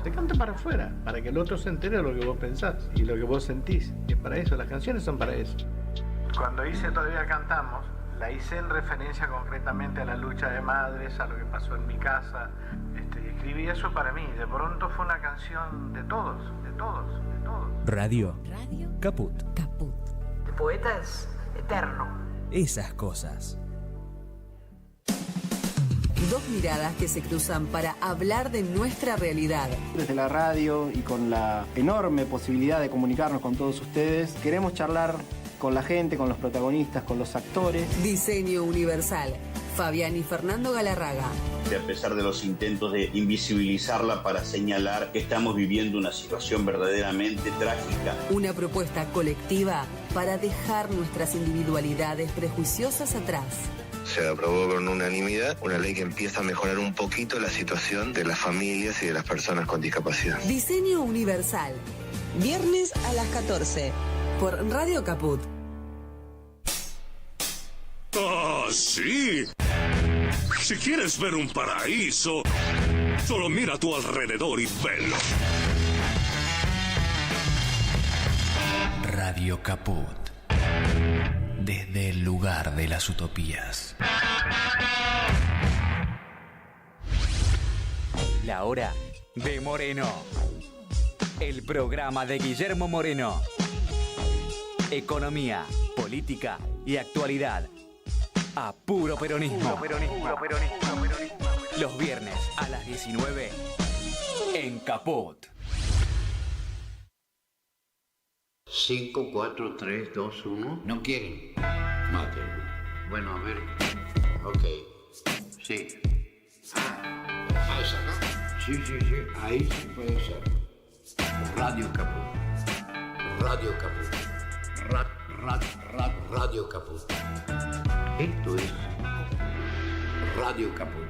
se canta para afuera, para que el otro se entere de lo que vos pensás y lo que vos sentís. Y es para eso, las canciones son para eso. Cuando hice Todavía Cantamos, la hice en referencia concretamente a la lucha de madres, a lo que pasó en mi casa. Y escribí eso para mí. De pronto fue una canción de todos, de todos, de todos. Radio Caput. El poeta es eterno. Esas cosas. Dos miradas que se cruzan para hablar de nuestra realidad. Desde la radio y con la enorme posibilidad de comunicarnos con todos ustedes, queremos charlar con la gente, con los protagonistas, con los actores. Diseño Universal. Fabián y Fernando Galarraga. A pesar de los intentos de invisibilizarla para señalar que estamos viviendo una situación verdaderamente trágica. Una propuesta colectiva para dejar nuestras individualidades prejuiciosas atrás. Se aprobó con unanimidad una ley que empieza a mejorar un poquito la situación de las familias y de las personas con discapacidad. Diseño Universal. Viernes a las 14 por Radio Caput. ¡Ah, sí! Si quieres ver un paraíso, solo mira a tu alrededor y velo. Radio Caput. Desde el lugar de las utopías. La hora de Moreno. El programa de Guillermo Moreno. Economía, política y actualidad. A puro peronismo. Los viernes a las 19 en Caput. 5, 4, 3, 2, 1. ¿No quieren? Maten. Bueno, a ver. Ok. Sí. Ah, esa, ¿no? Sí. Ahí sí puede ser. Radio Caput. Radio Caput. Radio Caput. Esto es Radio Caput.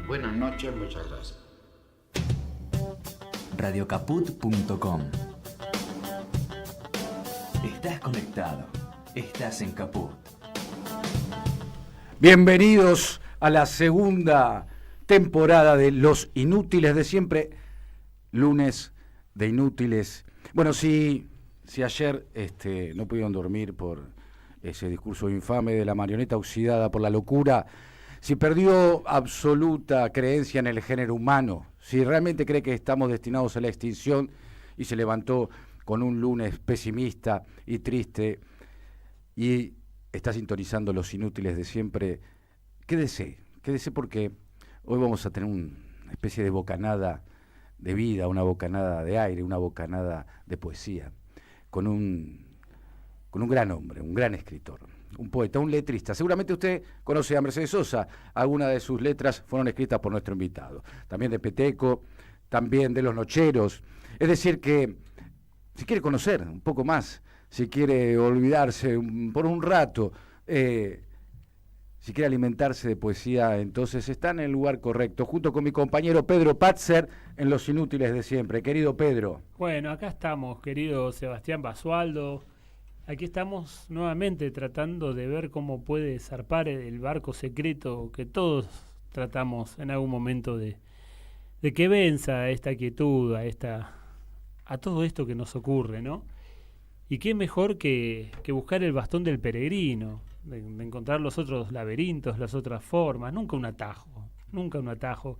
Buenas noches, muchas gracias. Radiocaput.com. Estás conectado. Estás en Caput. Bienvenidos a la segunda temporada de Los Inútiles de Siempre. Lunes de Inútiles. Bueno, si ayer no pudieron dormir por ese discurso infame de la marioneta oxidada por la locura, si perdió absoluta creencia en el género humano, si realmente cree que estamos destinados a la extinción y se levantó con un lunes pesimista y triste y está sintonizando Los Inútiles de Siempre, quédese porque hoy vamos a tener una especie de bocanada de vida, una bocanada de aire, una bocanada de poesía, con un gran hombre, un gran escritor, un poeta, un letrista. Seguramente usted conoce a Mercedes Sosa, algunas de sus letras fueron escritas por nuestro invitado, también de Peteco, también de Los Nocheros. Es decir que si quiere conocer un poco más, si quiere olvidarse por un rato, si quiere alimentarse de poesía, entonces está en el lugar correcto, junto con mi compañero Pedro Patzer en Los Inútiles de Siempre. Querido Pedro. Bueno, acá estamos, querido Sebastián Basualdo. Aquí estamos nuevamente tratando de ver cómo puede zarpar el barco secreto que todos tratamos en algún momento de que venza esta quietud, a todo esto que nos ocurre, ¿no? Y qué mejor que buscar el bastón del peregrino, de encontrar los otros laberintos, las otras formas, nunca un atajo,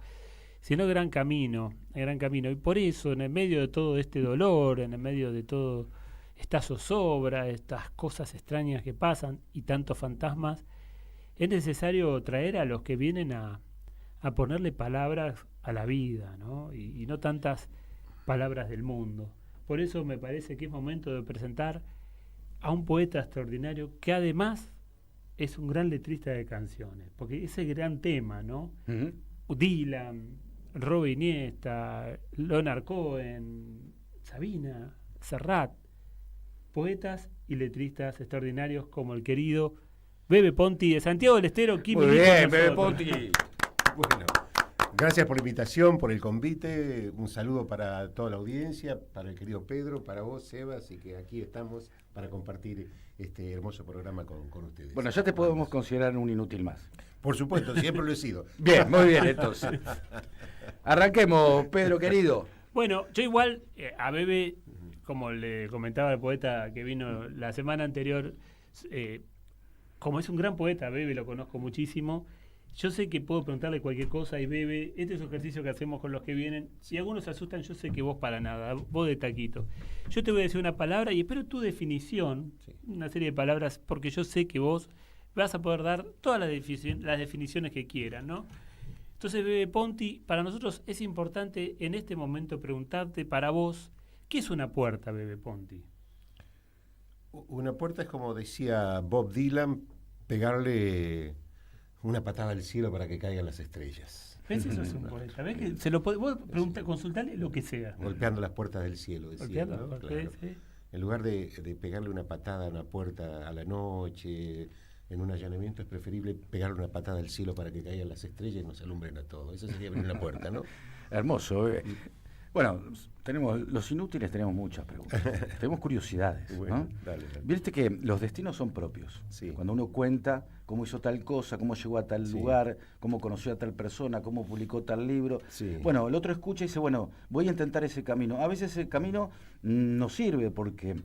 sino gran camino. Y por eso, en el medio de todo este dolor, en el medio de todo esta zozobra, estas cosas extrañas que pasan y tantos fantasmas, es necesario traer a los que vienen a ponerle palabras a la vida, ¿no? Y no tantas palabras del mundo. Por eso me parece que es momento de presentar a un poeta extraordinario que además es un gran letrista de canciones, porque ese gran tema, ¿no? Uh-huh. Dylan, Robe Iniesta, Leonard Cohen, Sabina, Serrat, poetas y letristas extraordinarios como el querido Bebe Ponti de Santiago del Estero. Muy bien, Bebe Ponti. Bueno, gracias por la invitación, por el convite. Un saludo para toda la audiencia, para el querido Pedro, para vos, Seba. Así que aquí estamos para compartir este hermoso programa con ustedes. Bueno, ya te podemos considerar un inútil más. Por supuesto, siempre lo he sido. Bien, muy bien, entonces. Arranquemos, Pedro, querido. Bueno, yo igual a Bebe, como le comentaba el poeta que vino la semana anterior, como es un gran poeta, Bebe lo conozco muchísimo, yo sé que puedo preguntarle cualquier cosa y Bebe, este es un ejercicio que hacemos con los que vienen, si algunos se asustan, yo sé que vos para nada, vos de taquito. Yo te voy a decir una palabra y espero tu definición, una serie de palabras, porque yo sé que vos vas a poder dar todas las definiciones que quieras, ¿no? Entonces, Bebe Ponti, para nosotros es importante en este momento preguntarte para vos, ¿qué es una puerta, Bebe Ponti? Una puerta es, como decía Bob Dylan, pegarle una patada al cielo para que caigan las estrellas. ¿Ves? Eso es un poeta. ¿Ves que se lo vos consultarle lo que sea? Golpeando las puertas del cielo, decía, ¿no? Porque, claro. sí. En lugar de pegarle una patada a una puerta a la noche, en un allanamiento, es preferible pegarle una patada al cielo para que caigan las estrellas y nos alumbren a todos. Eso sería abrir una puerta, ¿no? Hermoso. Bueno, los inútiles tenemos muchas preguntas. Tenemos curiosidades. Bueno, ¿no? dale. Viste que los destinos son propios. Sí. Cuando uno cuenta cómo hizo tal cosa, cómo llegó a tal lugar, cómo conoció a tal persona, cómo publicó tal libro. Sí. Bueno, el otro escucha y dice, bueno, voy a intentar ese camino. A veces ese camino no sirve porque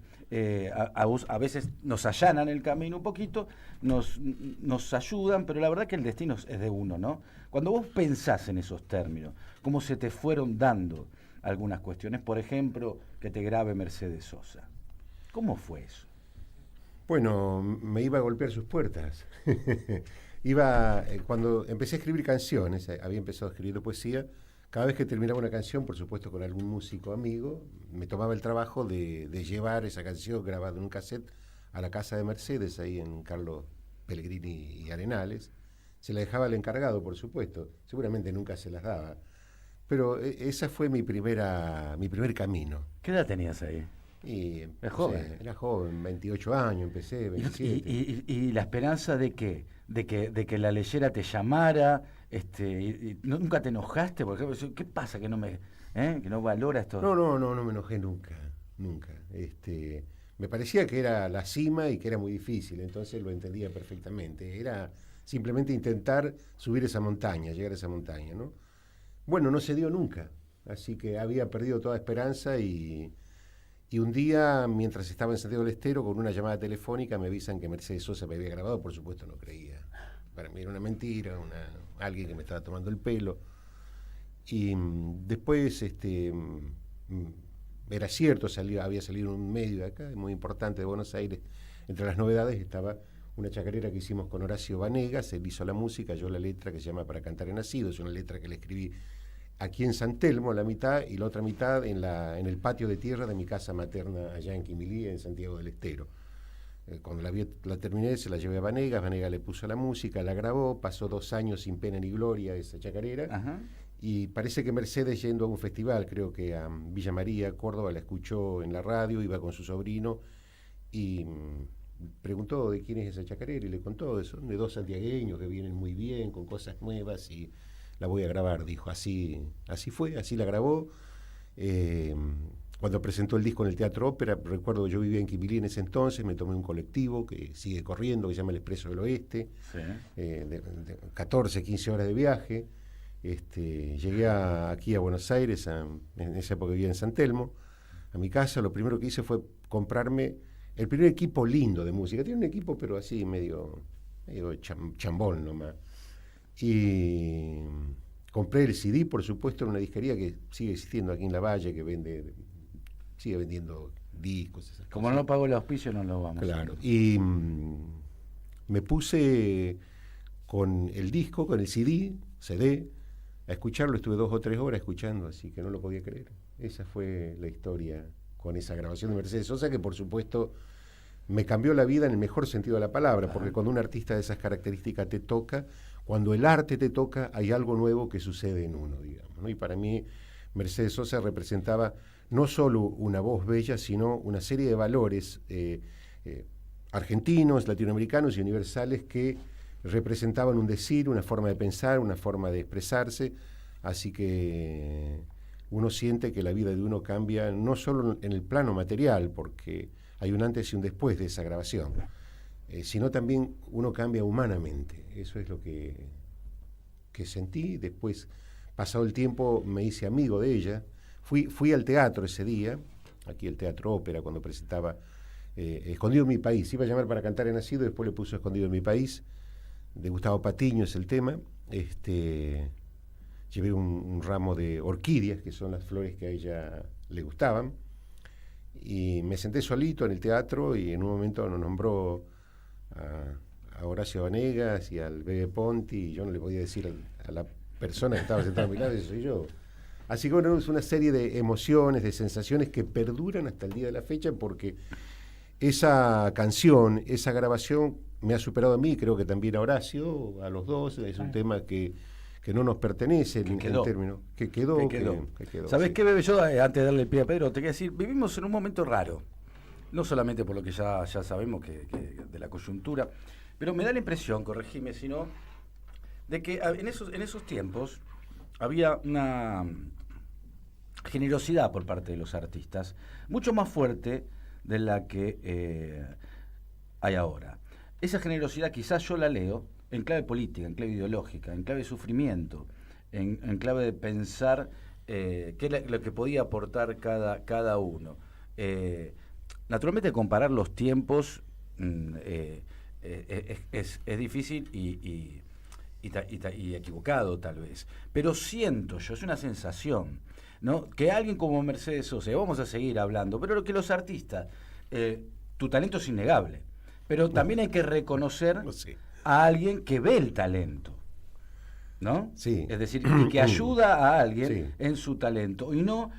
a veces nos allanan el camino un poquito, nos ayudan, pero la verdad que el destino es de uno, ¿no? Cuando vos pensás en esos términos, cómo se te fueron dando algunas cuestiones, por ejemplo, que te grabe Mercedes Sosa. ¿Cómo fue eso? Bueno, me iba a golpear sus puertas. Cuando empecé a escribir canciones, había empezado a escribir poesía, cada vez que terminaba una canción, por supuesto con algún músico amigo, me tomaba el trabajo de llevar esa canción grabada en un cassette a la casa de Mercedes, ahí en Carlos Pellegrini y Arenales. Se la dejaba al encargado, por supuesto, seguramente nunca se las daba. Pero esa fue mi primer camino. ¿Qué edad tenías ahí? ¿Es joven? Era joven, 28 años, empecé, 27. ¿Y la esperanza de qué? De que la leyera te llamara, ¿nunca te enojaste? Por ejemplo, ¿qué pasa que que no valora esto? No me enojé nunca. Me parecía que era la cima y que era muy difícil, entonces lo entendía perfectamente. Era simplemente intentar subir esa montaña, llegar a esa montaña, ¿no? Bueno, no se dio nunca, así que había perdido toda esperanza y un día, mientras estaba en Santiago del Estero, con una llamada telefónica me avisan que Mercedes Sosa me había grabado. Por supuesto no creía. Para mí era una mentira, alguien que me estaba tomando el pelo. Y después era cierto, había salido un medio de acá, muy importante de Buenos Aires. Entre las novedades estaba una chacarera que hicimos con Horacio Vanegas, él hizo la música, yo la letra, que se llama Para cantar he nacido. Es una letra que le escribí aquí en San Telmo, la mitad, y la otra mitad en el patio de tierra de mi casa materna allá en Quimilí, en Santiago del Estero. Cuando la terminé, se la llevé a Vanegas le puso la música, la grabó, pasó 2 años sin pena ni gloria esa chacarera. Ajá. Y parece que Mercedes, yendo a un festival, creo que a Villa María, Córdoba, la escuchó en la radio, iba con su sobrino y preguntó de quién es esa chacarera y le contó, son de 2 santiagueños que vienen muy bien, con cosas nuevas, y la voy a grabar, dijo. Así fue, así la grabó. Cuando presentó el disco en el Teatro Ópera, recuerdo, yo vivía en Quimilí en ese entonces, me tomé un colectivo que sigue corriendo, que se llama el Expreso del Oeste, de 14, 15 horas de viaje. Llegué aquí a Buenos Aires, en esa época vivía en San Telmo, a mi casa. Lo primero que hice fue comprarme el primer equipo lindo de música. Tiene un equipo, pero así medio chambón nomás. Y compré el CD, por supuesto, en una disquería que sigue existiendo aquí en La Valle, que sigue vendiendo discos. Esas Como cosas. no pagó el auspicio, no lo vamos Claro. a... Y me puse con el disco, con el CD, a escucharlo. Estuve 2 o 3 horas escuchando, así que no lo podía creer. Esa fue la historia con esa grabación de Mercedes Sosa, que por supuesto me cambió la vida en el mejor sentido de la palabra, porque cuando un artista de esas características te toca, cuando el arte te toca, hay algo nuevo que sucede en uno, digamos, ¿no? Y para mí Mercedes Sosa representaba no solo una voz bella, sino una serie de valores argentinos, latinoamericanos y universales que representaban un decir, una forma de pensar, una forma de expresarse. Así que uno siente que la vida de uno cambia no solo en el plano material, porque hay un antes y un después de esa grabación, sino también uno cambia humanamente. Eso es lo que sentí. Después, pasado el tiempo, me hice amigo de ella. Fui al teatro ese día, aquí el Teatro Ópera, cuando presentaba Escondido en mi país. Iba a llamar Para cantar he nacido, después le puso Escondido en mi país, de Gustavo Patiño es el tema. Llevé un ramo de orquídeas, que son las flores que a ella le gustaban, y me senté solito en el teatro y en un momento nos nombró a Horacio Vanegas y al Bebe Ponti, y yo no le podía decir a la persona que estaba sentada a mi lado, ese soy yo. Así que bueno, es una serie de emociones, de sensaciones que perduran hasta el día de la fecha, porque esa canción, esa grabación me ha superado a mí, creo que también a Horacio, a los dos. Es un tema que no nos pertenece en términos. Que quedó. ¿Sabés sí. qué, Bebe? Yo, antes de darle el pie a Pedro, te quiero decir, vivimos en un momento raro. No solamente por lo que ya sabemos que de la coyuntura, pero me da la impresión, corregime, sino de que en esos tiempos había una generosidad por parte de los artistas mucho más fuerte de la que hay ahora. Esa generosidad quizás yo la leo en clave política, en clave ideológica, en clave de sufrimiento, en clave de pensar qué es lo que podía aportar cada uno. Naturalmente comparar los tiempos es difícil y equivocado tal vez, pero siento yo, es una sensación, ¿no? Que alguien como Mercedes Sosa, vamos a seguir hablando, pero que los artistas, tu talento es innegable, pero también hay que reconocer a alguien que ve el talento, ¿no? Sí. Es decir, y que ayuda a alguien en su talento, y no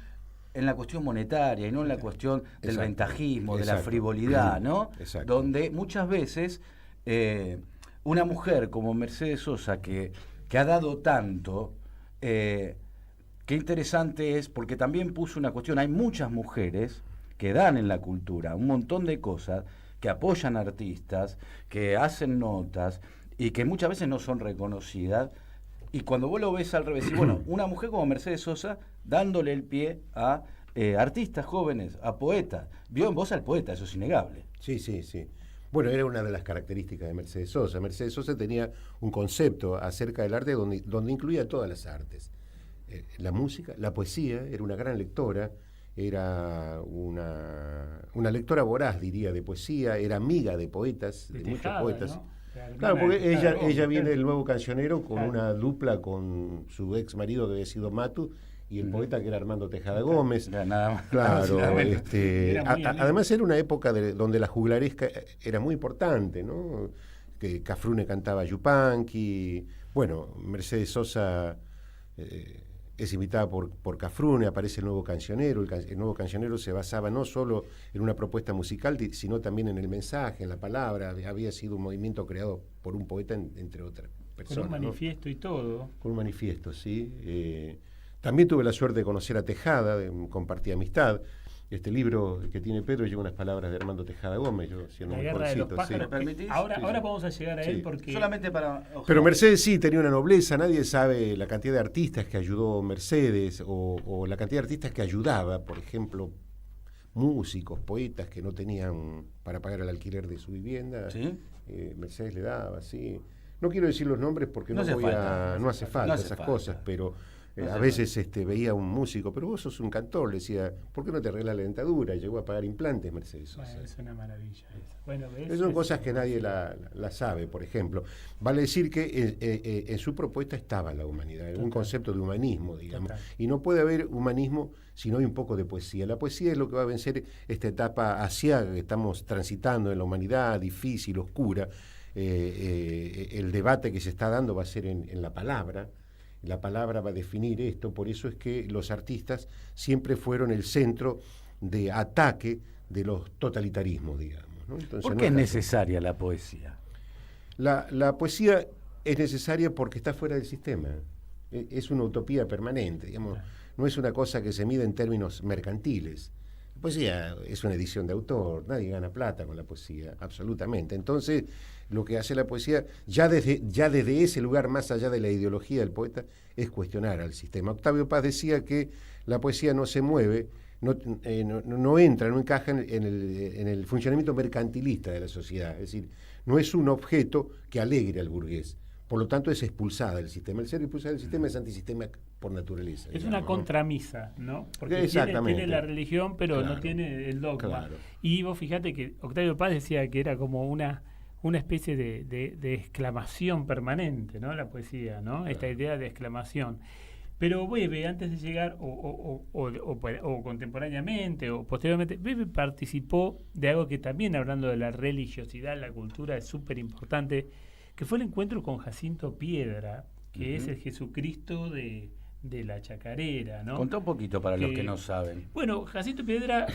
en la cuestión monetaria, y no en la cuestión del ventajismo, de la frivolidad, ¿no? Donde muchas veces una mujer como Mercedes Sosa, que ha dado tanto, qué interesante es, porque también puso una cuestión, hay muchas mujeres que dan en la cultura un montón de cosas, que apoyan artistas, que hacen notas, y que muchas veces no son reconocidas, y cuando vos lo ves al revés, y bueno, una mujer como Mercedes Sosa dándole el pie a artistas jóvenes, a poetas, vio en vos al poeta, eso es innegable. Sí. Bueno, era una de las características de Mercedes Sosa. Mercedes Sosa tenía un concepto acerca del arte donde incluía todas las artes. La música, la poesía, era una gran lectora, era una lectora voraz, diría, de poesía, era amiga de poetas, de muchos poetas. ¿No? Claro, porque ella viene del Nuevo Cancionero con una dupla con su ex marido que había sido Matu, y el poeta que era Armando Tejada Gómez. Nada más. Claro, además era una época donde la juglaresca era muy importante, ¿no? Que Cafrune cantaba Yupanqui. Bueno, Mercedes Sosa es invitada por Cafrune, aparece el Nuevo Cancionero. El Nuevo Cancionero se basaba no solo en una propuesta musical, sino también en el mensaje, en la palabra. Había sido un movimiento creado por un poeta, entre otras personas. Con un manifiesto, ¿no? Y todo. Con un manifiesto, sí. También tuve la suerte de conocer a Tejada, compartí amistad. Este libro que tiene Pedro lleva unas palabras de Armando Tejada Gómez. Yo siendo La un guerra de los pájaros. Sí. Ahora vamos a llegar a él porque... Solamente para... Pero Mercedes sí tenía una nobleza. Nadie sabe la cantidad de artistas que ayudó Mercedes o la cantidad de artistas que ayudaba. Por ejemplo, músicos, poetas que no tenían para pagar el alquiler de su vivienda. ¿Sí? Mercedes le daba, sí. No quiero decir los nombres porque no hace falta esas cosas, pero... a veces veía un músico, pero vos sos un cantor, le decía, ¿por qué no te arreglas la dentadura? Y llegó a pagar implantes, Mercedes Sosa. Bueno, es una maravilla eso. Bueno, son cosas que nadie la sabe, por ejemplo. Vale decir que en su propuesta estaba la humanidad, un concepto de humanismo, digamos. Y no puede haber humanismo si no hay un poco de poesía. La poesía es lo que va a vencer esta etapa asiaga que estamos transitando en la humanidad, difícil, oscura. El debate que se está dando va a ser en la palabra. La palabra va a definir esto, por eso es que los artistas siempre fueron el centro de ataque de los totalitarismos, digamos, ¿no? Entonces, ¿por qué es necesaria la poesía? La poesía es necesaria porque está fuera del sistema. Es una utopía permanente, digamos. No es una cosa que se mide en términos mercantiles. La poesía es una edición de autor, nadie gana plata con la poesía, absolutamente. Entonces, lo que hace la poesía, ya desde ese lugar, más allá de la ideología del poeta, es cuestionar al sistema. Octavio Paz decía que la poesía no se mueve, no entra, no encaja en el funcionamiento mercantilista de la sociedad. Es decir, no es un objeto que alegre al burgués, por lo tanto es expulsada del sistema. El ser expulsada del sistema es antisistema por naturaleza. Es una contramisa, ¿no? Porque tiene la religión, pero no tiene el dogma. Claro. Y vos fíjate que Octavio Paz decía que era como una especie de exclamación permanente, ¿no? La poesía, ¿no? Claro. Esta idea de exclamación. Pero Bebe, antes de llegar, o contemporáneamente, o posteriormente, Bebe participó de algo que también, hablando de la religiosidad, la cultura, es súper importante, que fue el encuentro con Jacinto Piedra, que es el Jesucristo de la chacarera, ¿no? Contá un poquito para los que no saben. Bueno, Jacinto Piedra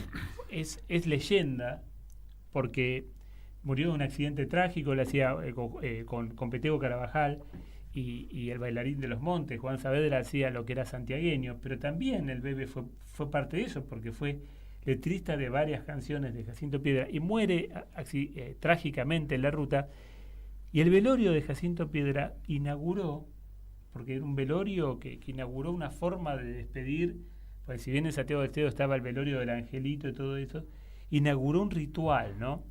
es leyenda, porque murió de un accidente trágico, lo hacía con Petego Carabajal, y el bailarín de los Montes, Juan Saavedra, hacía lo que era santiagueño, pero también el Bebe fue parte de eso, porque fue letrista de varias canciones de Jacinto Piedra, y muere trágicamente en la ruta, y el velorio de Jacinto Piedra inauguró, porque era un velorio que inauguró una forma de despedir, pues si bien en Santiago del Estero estaba el velorio del Angelito y todo eso, inauguró un ritual, ¿no?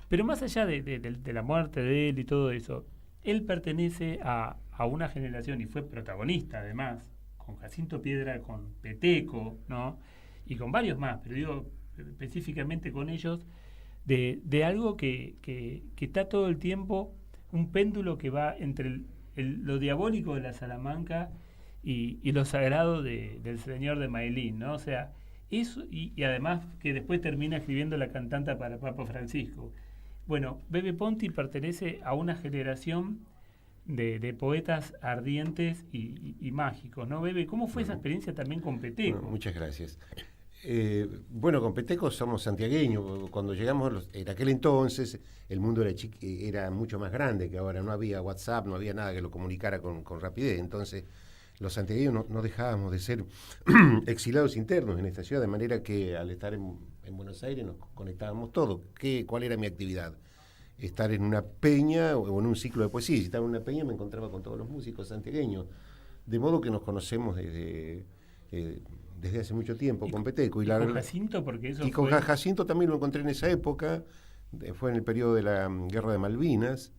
Pero más allá de la muerte de él y todo eso, él pertenece a una generación, y fue protagonista además, con Jacinto Piedra, con Peteco, ¿no? Y con varios más, pero digo específicamente con ellos, de algo que está todo el tiempo, un péndulo que va entre lo diabólico de la Salamanca y lo sagrado del Señor de Mailín, ¿no? O sea, eso, y además que después termina escribiendo la cantata para Papa Francisco. Bueno, Bebe Ponti pertenece a una generación de poetas ardientes y mágicos, ¿no, Bebe? ¿Cómo fue esa experiencia también con Peteco? Bueno, muchas gracias. Bueno, con Peteco somos santiagueños. Cuando llegamos, en aquel entonces, el mundo era mucho más grande que ahora. No había WhatsApp, no había nada que lo comunicara con rapidez. Entonces, los santiagueños no dejábamos de ser exilados internos en esta ciudad, de manera que al estar en Buenos Aires nos conectábamos todos. ¿Cuál era mi actividad? Estar en una peña o en un ciclo de poesía. Si estaba en una peña me encontraba con todos los músicos santiagueños. De modo que nos conocemos desde hace mucho tiempo con Peteco. ¿Y con Jacinto? Porque eso con Jacinto también lo encontré en esa época. Fue en el periodo de la Guerra de Malvinas.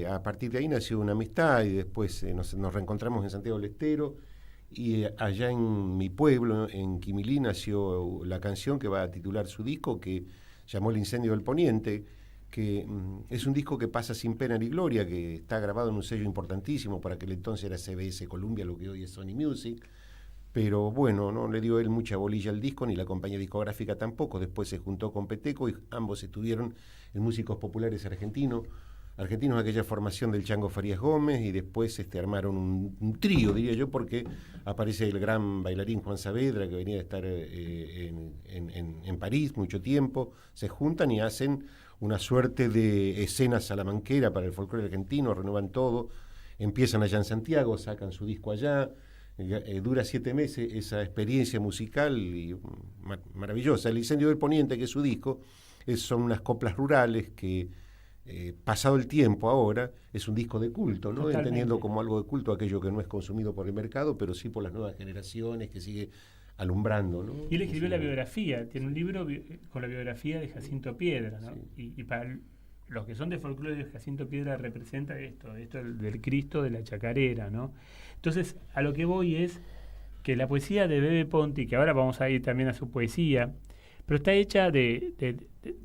A partir de ahí nació una amistad y después nos reencontramos en Santiago del Estero, y allá en mi pueblo, en Quimilí, nació la canción que va a titular su disco, que llamó El Incendio del Poniente, que es un disco que pasa sin pena ni gloria, que está grabado en un sello importantísimo, para aquel entonces era CBS Columbia, lo que hoy es Sony Music, pero bueno, no le dio él mucha bolilla al disco, ni la compañía discográfica tampoco. Después se juntó con Peteco y ambos estuvieron en Músicos Populares Argentinos, aquella formación del Chango Farías Gómez, y después armaron un trío, diría yo, porque aparece el gran bailarín Juan Saavedra, que venía de estar en París mucho tiempo. Se juntan y hacen una suerte de escena salamanquera para el folclore argentino, renuevan todo, empiezan allá en Santiago, sacan su disco allá, dura 7 meses esa experiencia musical y maravillosa. El Incendio del Poniente, que es su disco, son unas coplas rurales que, pasado el tiempo ahora, es un disco de culto, ¿no? Totalmente. Entendiendo como algo de culto aquello que no es consumido por el mercado, pero sí por las nuevas generaciones, que sigue alumbrando, ¿no? Y él escribió la biografía, tiene un libro con la biografía de Jacinto Piedra, ¿no? Sí. Y para los que son de folclore, Jacinto Piedra representa esto del Cristo de la chacarera, ¿no? Entonces, a lo que voy es que la poesía de Bebe Ponti, que ahora vamos a ir también a su poesía, pero está hecha del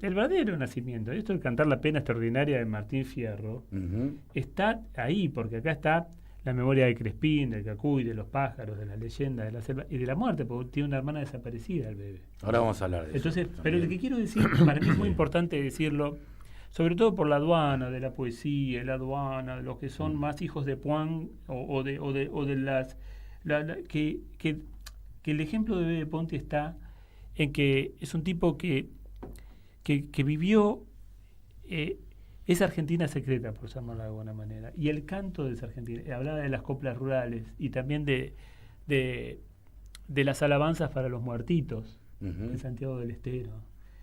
verdadero nacimiento. Esto de Cantar la Pena Extraordinaria de Martín Fierro, está ahí, porque acá está la memoria de Crespín, del Cacuy, de los pájaros, de la leyenda, de la selva y de la muerte, porque tiene una hermana desaparecida, el Bebe. Ahora vamos a hablar de eso. Entonces, pero lo que quiero decir, para mí es muy importante decirlo, sobre todo por la aduana de la poesía, la aduana de los que son más hijos de Puan o de las que el ejemplo de Bebe Ponti está en que es un tipo que vivió esa Argentina secreta, por llamarla de alguna manera, y el canto de esa Argentina, hablaba de las coplas rurales y también de las alabanzas para los muertitos en Santiago del Estero.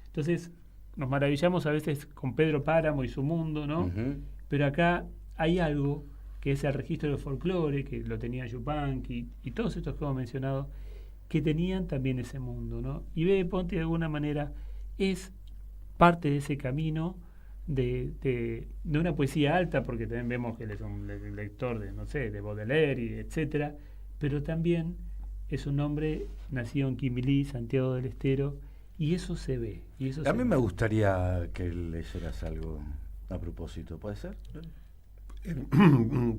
Entonces nos maravillamos a veces con Pedro Páramo y su mundo, ¿no? Pero acá hay algo que es el registro del folclore, que lo tenía Yupanqui y todos estos que hemos mencionado, que tenían también ese mundo, ¿no? Y Bebe Ponti de alguna manera es parte de ese camino de una poesía alta, porque también vemos que él es un lector de, no sé, de Baudelaire, y etcétera, pero también es un hombre nacido en Quimilí, Santiago del Estero, y eso se ve. A mí me gustaría que leyeras algo a propósito, ¿puede ser?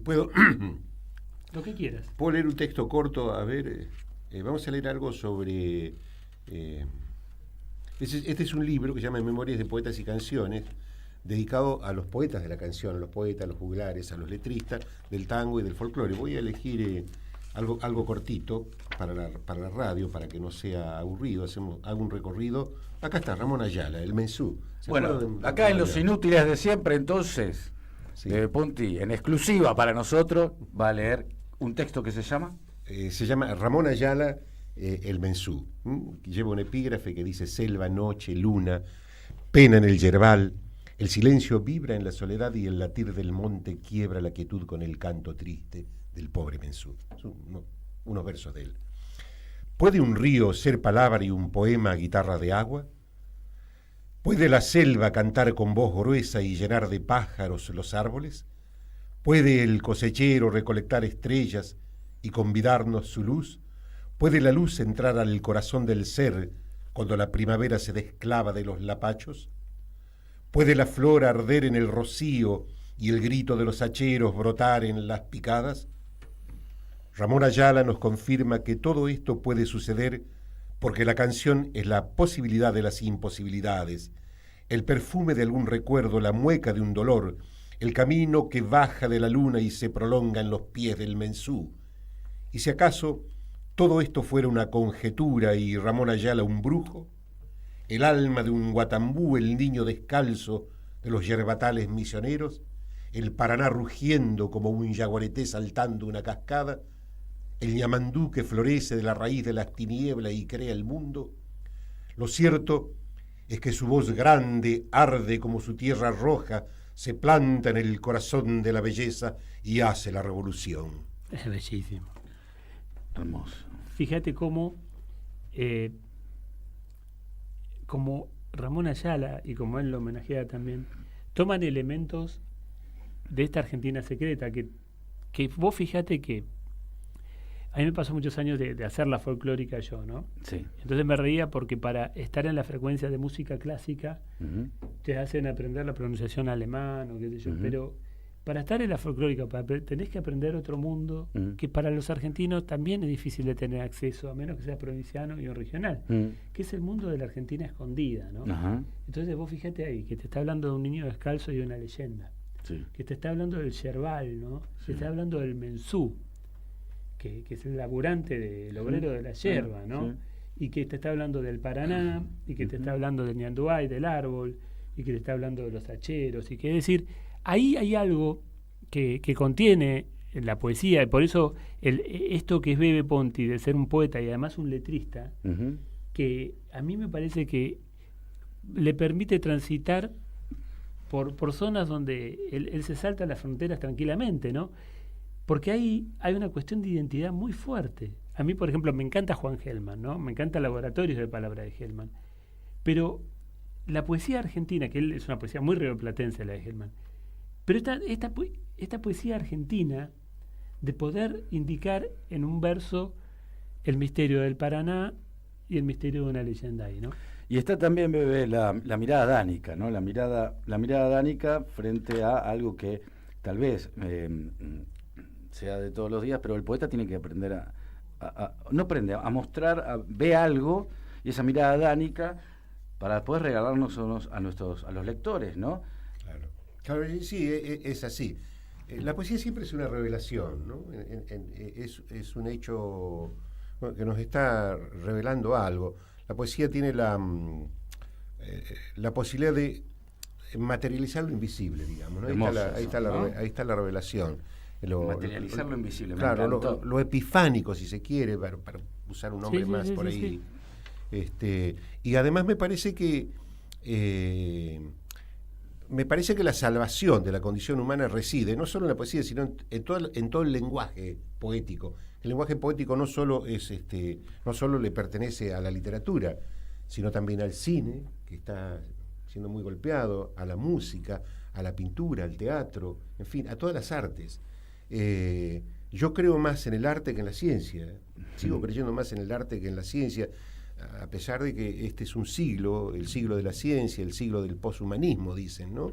Puedo. Lo que quieras. Puedo leer un texto corto, a ver. Vamos a leer algo sobre. Este es un libro que se llama Memorias de Poetas y Canciones, dedicado a los poetas de la canción, a los poetas, a los juglares, a los letristas del tango y del folclore. Voy a elegir algo cortito para la radio, para que no sea aburrido. Hago un recorrido. Acá está Ramón Ayala, el Mensú. Bueno, acá en Los Inútiles de Siempre, entonces, sí. Ponti, en exclusiva para nosotros, va a leer un texto que se llama... se llama Ramón Ayala, el Mensú. Lleva un epígrafe que dice: selva, noche, luna, pena en el yerbal, el silencio vibra en la soledad y el latir del monte quiebra la quietud con el canto triste del pobre Mensú. Son unos versos de él. ¿Puede un río ser palabra y un poema guitarra de agua? ¿Puede la selva cantar con voz gruesa y llenar de pájaros los árboles? ¿Puede el cosechero recolectar estrellas y convidarnos su luz? ¿Puede la luz entrar al corazón del ser cuando la primavera se desclava de los lapachos? ¿Puede la flor arder en el rocío y el grito de los hacheros brotar en las picadas? Ramón Ayala nos confirma que todo esto puede suceder porque la canción es la posibilidad de las imposibilidades, el perfume de algún recuerdo, la mueca de un dolor, el camino que baja de la luna y se prolonga en los pies del Mensú. Y si acaso todo esto fuera una conjetura y Ramón Ayala un brujo, el alma de un Guatambú, el niño descalzo de los yerbatales misioneros, el Paraná rugiendo como un yaguareté saltando una cascada, el ñamandú que florece de la raíz de las tinieblas y crea el mundo, lo cierto es que su voz grande arde como su tierra roja, se planta en el corazón de la belleza y hace la revolución. Es bellísimo. Hermoso. Fíjate cómo Ramón Ayala, y como él lo homenajea también, toman elementos de esta Argentina secreta, que vos fíjate que a mí me pasó muchos años de hacer la folclórica yo, ¿no? Sí. Entonces me reía porque para estar en la frecuencia de música clásica te hacen aprender la pronunciación alemán o qué sé yo, pero para estar en la folclórica tenés que aprender otro mundo que para los argentinos también es difícil de tener acceso, a menos que seas provinciano y o regional, que es el mundo de la Argentina escondida, ¿no? Entonces vos fíjate ahí, que te está hablando de un niño descalzo y de una leyenda, que te está hablando del yerbal, ¿no? Te está hablando del Mensú, que es el laburante del obrero de la yerba, ¿no? Y que te está hablando del Paraná, y que te está hablando del ñanduay, del árbol, y que te está hablando de los hacheros, y que es decir, ahí hay algo que contiene la poesía, y por eso esto que es Bebe Ponti, de ser un poeta y además un letrista, que a mí me parece que le permite transitar por zonas donde él se salta las fronteras tranquilamente, ¿no? Porque hay una cuestión de identidad muy fuerte. A mí, por ejemplo, me encanta Juan Gelman, ¿no? Me encanta Laboratorios de Palabra de Gelman. Pero la poesía argentina, que él es una poesía muy rioplatense, la de Gelman, pero esta poesía argentina, de poder indicar en un verso el misterio del Paraná y el misterio de una leyenda ahí, ¿no? Y está también, Bebe, la mirada dánica, ¿no? La mirada dánica frente a algo que tal vez sea de todos los días, pero el poeta tiene que aprender a mostrar, ve algo, y esa mirada dánica para poder regalarnos a los lectores, ¿no? Claro, sí, es así. La poesía siempre es una revelación, ¿no? Es un hecho que nos está revelando algo. La poesía tiene la posibilidad de materializar lo invisible, digamos, ¿no? Ahí está la revelación. Materializar lo invisible. Claro, lo epifánico, si se quiere, para usar un nombre más por ahí. Sí. Y además me parece que la salvación de la condición humana reside no solo en la poesía, sino en todo el lenguaje poético. El lenguaje poético no solo le pertenece a la literatura, sino también al cine, que está siendo muy golpeado, a la música, a la pintura, al teatro, en fin, a todas las artes. Yo creo más en el arte que en la ciencia. Sigo creyendo más en el arte que en la ciencia, a pesar de que este es un siglo, el siglo de la ciencia, el siglo del poshumanismo, dicen, ¿no?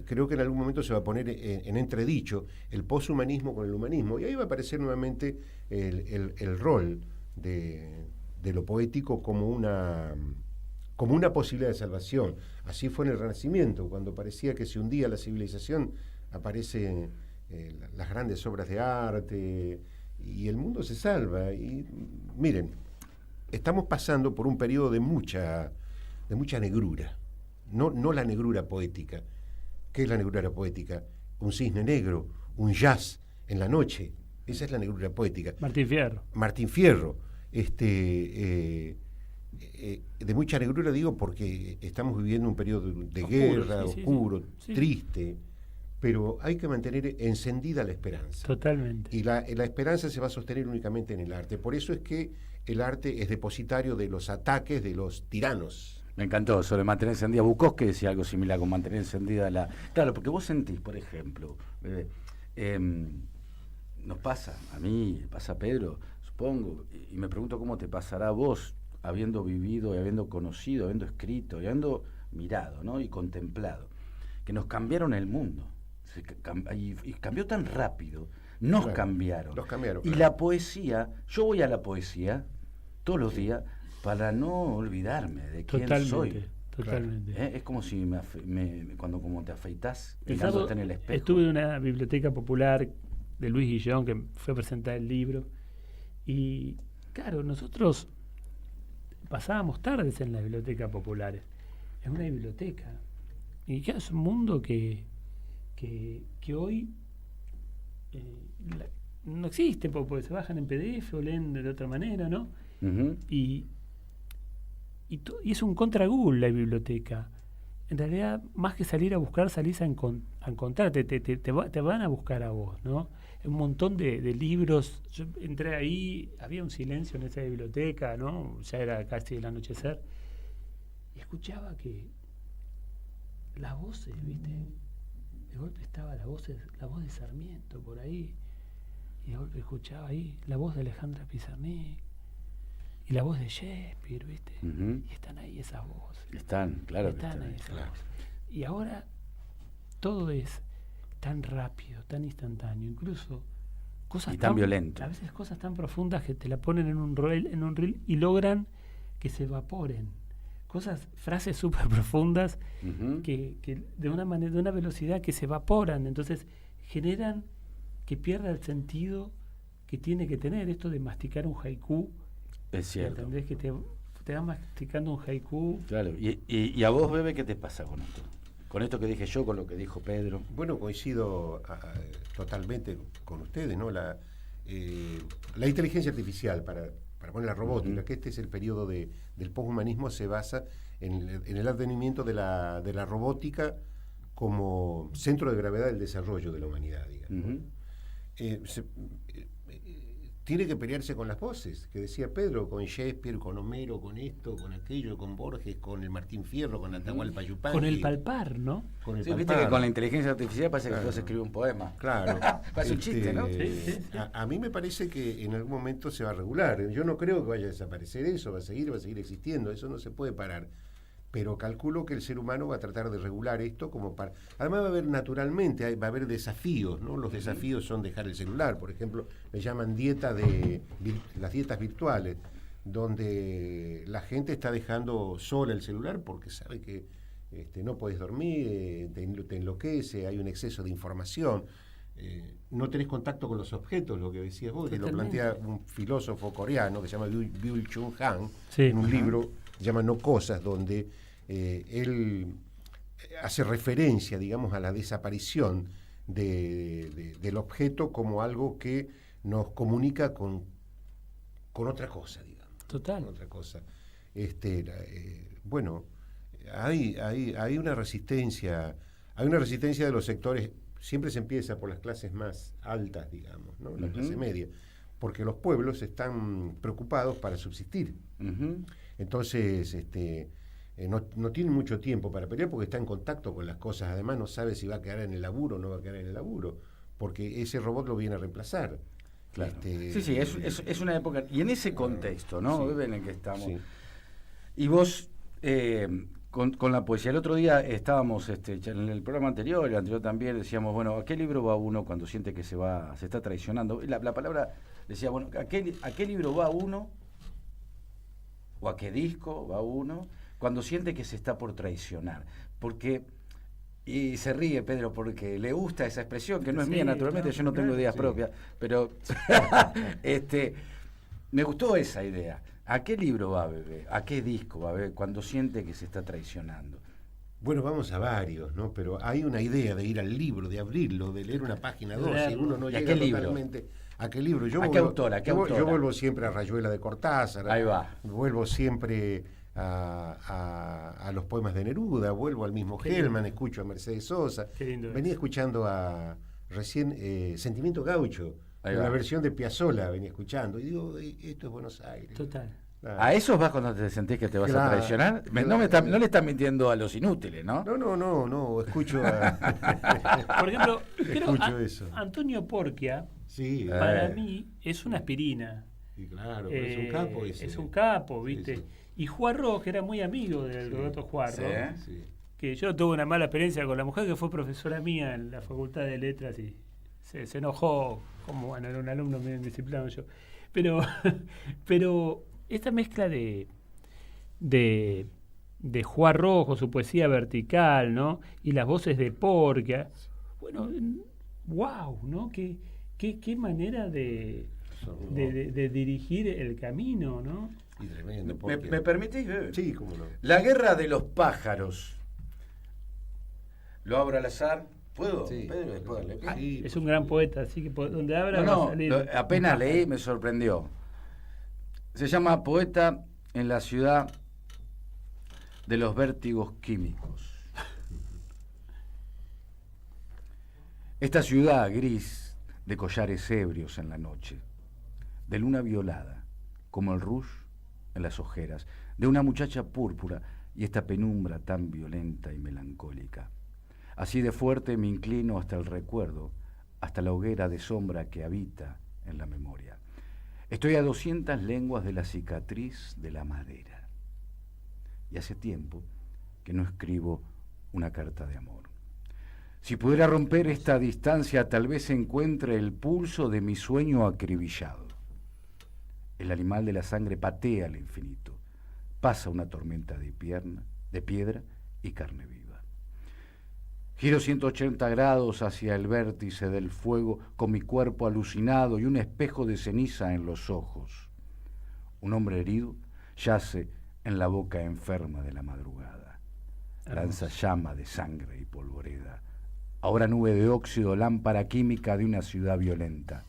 Creo que en algún momento se va a poner en entredicho el poshumanismo con el humanismo, y ahí va a aparecer nuevamente el rol de lo poético como una posibilidad de salvación. Así fue en el Renacimiento, cuando parecía que se hundía la civilización, aparecen las grandes obras de arte y el mundo se salva. Y miren, estamos pasando por un periodo de mucha negrura, no la negrura poética. ¿Qué es la negrura poética? Un cisne negro, un jazz en la noche. Esa es la negrura poética. Martín Fierro. De mucha negrura digo porque estamos viviendo un periodo de guerra, oscuro, triste, pero hay que mantener encendida la esperanza. Totalmente. Y la esperanza se va a sostener únicamente en el arte. Por eso es que el arte es depositario de los ataques de los tiranos. Me encantó, sobre mantener encendida. Bukowski decía algo similar con mantener encendida la... Claro, porque vos sentís, por ejemplo, nos pasa, a mí, pasa a Pedro, supongo, y me pregunto cómo te pasará a vos, habiendo vivido, y habiendo conocido, habiendo escrito, y habiendo mirado, ¿no? Y contemplado, que nos cambiaron el mundo. Y cambió tan rápido, nos cambiaron. Y la poesía, yo voy a la poesía todos los días, para no olvidarme de quién soy. Totalmente. Es como si cuando te afeitás mirándote en el espejo. Estuve en una biblioteca popular de Luis Guillón, que fue a presentar el libro, y claro, nosotros pasábamos tardes en las bibliotecas populares. Es una biblioteca. Y ya es un mundo que hoy no existe, porque se bajan en PDF o leen de otra manera, ¿no? Uh-huh. Y es un contra Google la biblioteca. En realidad, más que salir a buscar, salís a encontrar, te van a buscar a vos, ¿no? Un montón de libros. Yo entré ahí, había un silencio en esa biblioteca, ¿no? Ya era casi el anochecer. Y escuchaba que las voces, ¿viste? De golpe estaba la voz de Sarmiento por ahí. Y de golpe escuchaba ahí la voz de Alejandra Pizarnik. Y la voz de Shakespeare, ¿viste? Uh-huh. Y están ahí esas voces. Están ahí esas voces. Y ahora todo es tan rápido, tan instantáneo, incluso cosas tan violento. A veces cosas tan profundas que te la ponen en un reel y logran que se evaporen. Frases súper profundas uh-huh. que de una manera, de una velocidad que se evaporan, entonces generan que pierda el sentido que tiene que tener esto de masticar un haiku. Es cierto. ¿Entendés? Que te va masticando un haiku. Claro. ¿Y a vos, Bebe, qué te pasa con esto? Con esto que dije yo, con lo que dijo Pedro. Bueno, coincido totalmente con ustedes, ¿no? La inteligencia artificial, para poner la robótica, uh-huh. que este es el periodo del poshumanismo, se basa en el advenimiento de la robótica como centro de gravedad del desarrollo de la humanidad, digamos. Uh-huh. Tiene que pelearse con las voces, que decía Pedro, con Shakespeare, con Homero, con esto, con aquello, con Borges, con el Martín Fierro, con Atahualpa Yupanqui. Con el palpar, ¿no? Con el palpar. Viste que con la inteligencia artificial parece que puedes escribir un poema. Claro. Parece un chiste, ¿no? Sí. A mí me parece que en algún momento se va a regular. Yo no creo que vaya a desaparecer eso, va a seguir existiendo, eso no se puede parar. Pero calculo que el ser humano va a tratar de regular esto como para... Además va a haber naturalmente, va a haber desafíos, ¿no? Los desafíos son dejar el celular, por ejemplo, le llaman las dietas virtuales, donde la gente está dejando sola el celular porque sabe que no podés dormir, te enloquece, hay un exceso de información, no tenés contacto con los objetos, lo que decías vos, que lo plantea un filósofo coreano que se llama Byul-Chul Han, en un libro que se llama No Cosas, donde él hace referencia, digamos, a la desaparición del objeto como algo que nos comunica con otra cosa, digamos. Total. Con otra cosa. Bueno, hay una resistencia, de los sectores. Siempre se empieza por las clases más altas, digamos, ¿no? La clase media, porque los pueblos están preocupados para subsistir. Uh-huh. Entonces, no tiene mucho tiempo para pelear porque está en contacto con las cosas. Además no sabe si va a quedar en el laburo o no va a quedar en el laburo, porque ese robot lo viene a reemplazar. Claro. Sí, es una época, y en ese contexto, ¿no? Sí, en el que estamos. Sí. Y vos, con la poesía, el otro día estábamos en el programa anterior, el anterior también, decíamos, bueno, ¿a qué libro va uno cuando siente que se está traicionando? La palabra decía, bueno, ¿a qué libro va uno? ¿O a qué disco va uno? Cuando siente que se está por traicionar. Porque, y se ríe Pedro porque le gusta esa expresión, que no es mía, naturalmente, yo no tengo ideas propias, pero me gustó esa idea. ¿A qué libro va, bebé? ¿A qué disco va, bebé? Cuando siente que se está traicionando. Bueno, vamos a varios, ¿no? Pero hay una idea de ir al libro, de abrirlo, de leer una página 2, y uno no llega totalmente... ¿A qué libro? ¿A qué autora? Yo vuelvo siempre a Rayuela de Cortázar. Ahí va. Vuelvo siempre a los poemas de Neruda, vuelvo al mismo Hellman, escucho a Mercedes Sosa. Venía escuchando recién Sentimiento Gaucho, la versión de Piazzolla venía escuchando, y digo, esto es Buenos Aires. Total. ¿A esos vas cuando te sentís que te vas a traicionar? No le estás mintiendo a los inútiles, ¿no? No, escucho Por ejemplo, escucho eso. Antonio Porquia, sí, para mí, es una aspirina. Sí, claro, pero es un capo ese. Es un capo, ¿viste? Sí. Y Juarro, que era muy amigo del Roberto Juarro, que yo tuve una mala experiencia con la mujer que fue profesora mía en la Facultad de Letras y se enojó, como bueno, era un alumno medio indisciplinado yo. Pero esta mezcla de Juarro con su poesía vertical, ¿no? Y las voces de Porquia, bueno, wow, ¿no? Qué manera de dirigir el camino, ¿no? Y tremendo. ¿Me permitís? Sí, cómo no. La guerra de los pájaros. Lo abro al azar. ¿Puedo? Sí, Pedro, sí, es un gran poeta, así que donde abra va a salir. Apenas leí, me sorprendió. Se llama Poeta en la ciudad de los vértigos químicos. Esta ciudad gris de collares ebrios en la noche, de luna violada, como el rouge en las ojeras, de una muchacha púrpura y esta penumbra tan violenta y melancólica. Así de fuerte me inclino hasta el recuerdo, hasta la hoguera de sombra que habita en la memoria. Estoy a 200 lenguas de la cicatriz de la madera. Y hace tiempo que no escribo una carta de amor. Si pudiera romper esta distancia, tal vez encuentre el pulso de mi sueño acribillado. El animal de la sangre patea al infinito. Pasa una tormenta de piedra y carne viva. Giro 180 grados hacia el vértice del fuego con mi cuerpo alucinado y un espejo de ceniza en los ojos. Un hombre herido yace en la boca enferma de la madrugada. Lanza llama de sangre y polvoreda. Ahora nube de óxido, lámpara química de una ciudad violenta.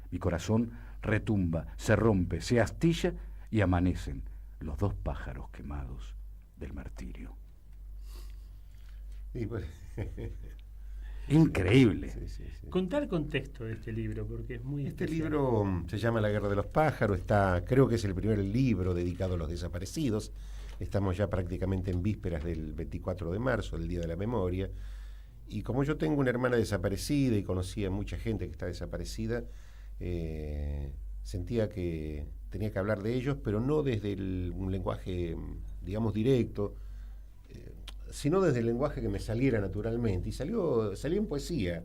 Mi corazón retumba, se rompe, se astilla y amanecen los 2 pájaros quemados del martirio. Sí, pues. Increíble. Sí. Contá el contexto de este libro, porque es muy especial. Libro se llama La Guerra de los Pájaros, creo que es el primer libro dedicado a los desaparecidos. Estamos ya prácticamente en vísperas del 24 de marzo, el Día de la Memoria. Y como yo tengo una hermana desaparecida y conocía mucha gente que está desaparecida, sentía que tenía que hablar de ellos, pero no desde un lenguaje, digamos, directo, sino desde el lenguaje que me saliera naturalmente. Y salió en poesía.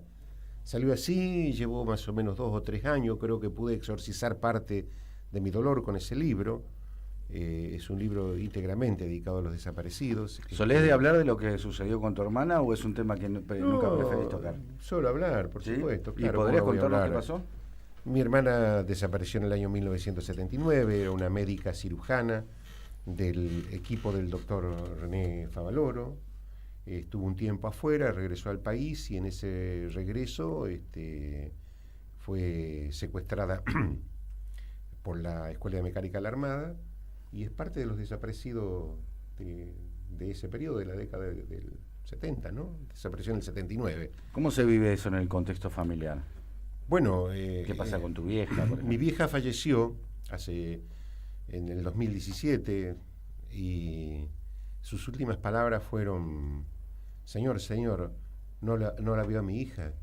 Salió así, llevó más o menos 2 o 3 años, creo que pude exorcizar parte de mi dolor con ese libro. Es un libro íntegramente dedicado a los desaparecidos. ¿Solés de hablar de lo que sucedió con tu hermana o es un tema que nunca preferís tocar? Solo hablar, por supuesto. Claro, ¿y podrías contarnos qué pasó? Mi hermana desapareció en el año 1979, era una médica cirujana del equipo del doctor René Favaloro. Estuvo un tiempo afuera, regresó al país y en ese regreso fue secuestrada por la Escuela de Mecánica de la Armada y es parte de los desaparecidos de ese periodo, de la década del 70, ¿no? Desapareció en el 79. ¿Cómo se vive eso en el contexto familiar? Bueno, ¿qué pasa con tu vieja? Mi vieja falleció en el 2017 y sus últimas palabras fueron: Señor, ¿no la vio a mi hija?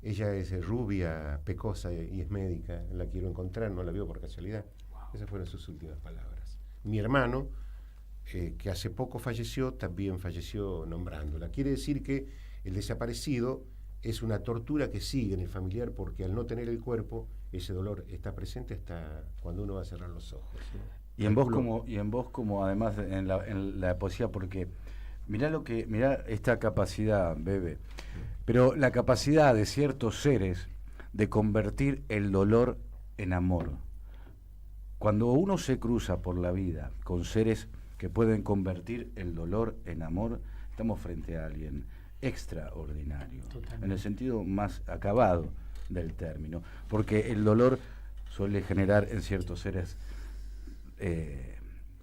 Ella es rubia, pecosa y es médica, la quiero encontrar, no la vio por casualidad. Wow. Esas fueron sus últimas palabras. Mi hermano, que hace poco falleció, también falleció nombrándola. Quiere decir que el desaparecido es una tortura que sigue en el familiar, porque al no tener el cuerpo, ese dolor está presente hasta cuando uno va a cerrar los ojos, ¿no? Y en vos como además en la poesía, porque mirá esta capacidad, Bebe, pero la capacidad de ciertos seres de convertir el dolor en amor. Cuando uno se cruza por la vida con seres que pueden convertir el dolor en amor, estamos frente a alguien extraordinario, totalmente, en el sentido más acabado del término, porque el dolor suele generar en ciertos seres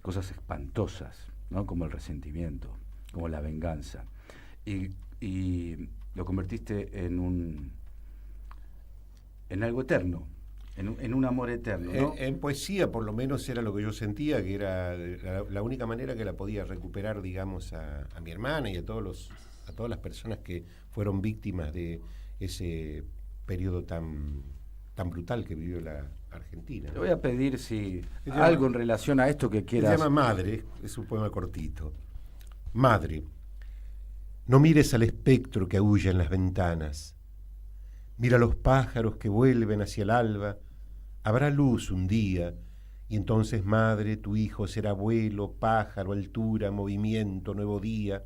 cosas espantosas, ¿no? Como el resentimiento, como la venganza, y lo convertiste en algo eterno, en un amor eterno, ¿no? En poesía, por lo menos, era lo que yo sentía, que era la única manera que la podía recuperar, digamos, a mi hermana y a todas las personas que fueron víctimas de ese periodo tan brutal que vivió la Argentina, ¿no? Te voy a pedir si algo en relación a esto que quieras. Se llama Madre, es un poema cortito. Madre, no mires al espectro que aúlla en las ventanas. Mira los pájaros que vuelven hacia el alba. Habrá luz un día, y entonces, madre, tu hijo será vuelo, pájaro, altura, movimiento, nuevo día.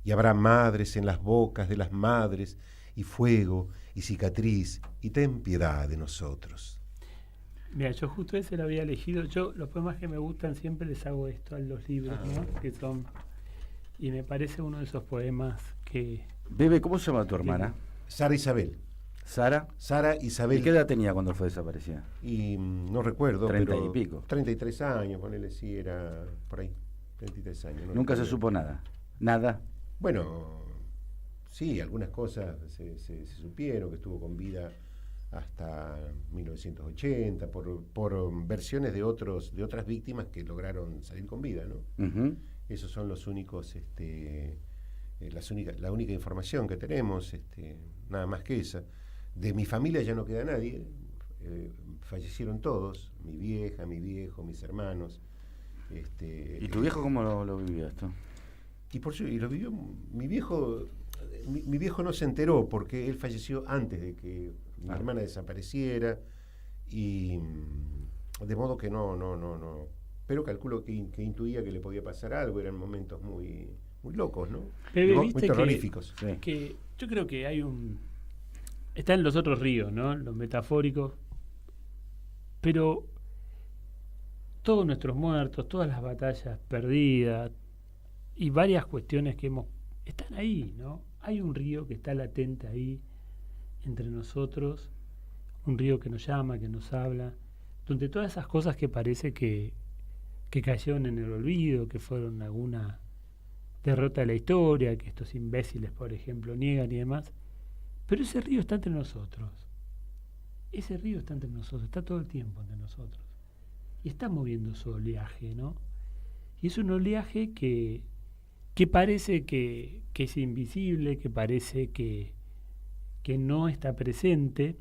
Y habrá madres en las bocas de las madres, y fuego, y cicatriz, y ten piedad de nosotros. Mira, yo justo ese lo había elegido. Yo los poemas que me gustan siempre les hago esto a los libros, ¿no? Que son... Y me parece uno de esos poemas que... Bebe, ¿cómo se llama tu hermana? Sara Isabel. ¿Sara? Sara Isabel. ¿Y qué edad tenía cuando fue desaparecida? Y no recuerdo, 30 y pico. 33 años, ponele, sí, era por ahí, 33 años. No ¿Nunca se supo nada? ¿Nada? Bueno, sí, algunas cosas se supieron, que estuvo con vida hasta 1980, por versiones de otras víctimas que lograron salir con vida, ¿no? Uh-huh. Esos son los únicos, la única información que tenemos, nada más que esa. De mi familia ya no queda nadie, fallecieron todos, mi vieja, mi viejo, mis hermanos. ¿Y tu viejo cómo lo vivió esto? Y lo vivió mi viejo. Mi viejo no se enteró porque él falleció antes de que mi hermana desapareciera, y de modo que no. Pero calculo que intuía que le podía pasar algo. Eran momentos muy locos, ¿no? Muy terroríficos. Que yo creo que hay está en los otros ríos, ¿no? Los metafóricos. Pero todos nuestros muertos, todas las batallas perdidas y varias cuestiones que están ahí, ¿no? Hay un río que está latente ahí entre nosotros, un río que nos llama, que nos habla, donde todas esas cosas que parece que cayeron en el olvido, que fueron alguna derrota de la historia, que estos imbéciles, por ejemplo, niegan y demás, pero ese río está entre nosotros. Ese río está entre nosotros, está todo el tiempo entre nosotros. Y está moviendo su oleaje, ¿no? Y es un oleaje que parece que es invisible, que parece que no está presente,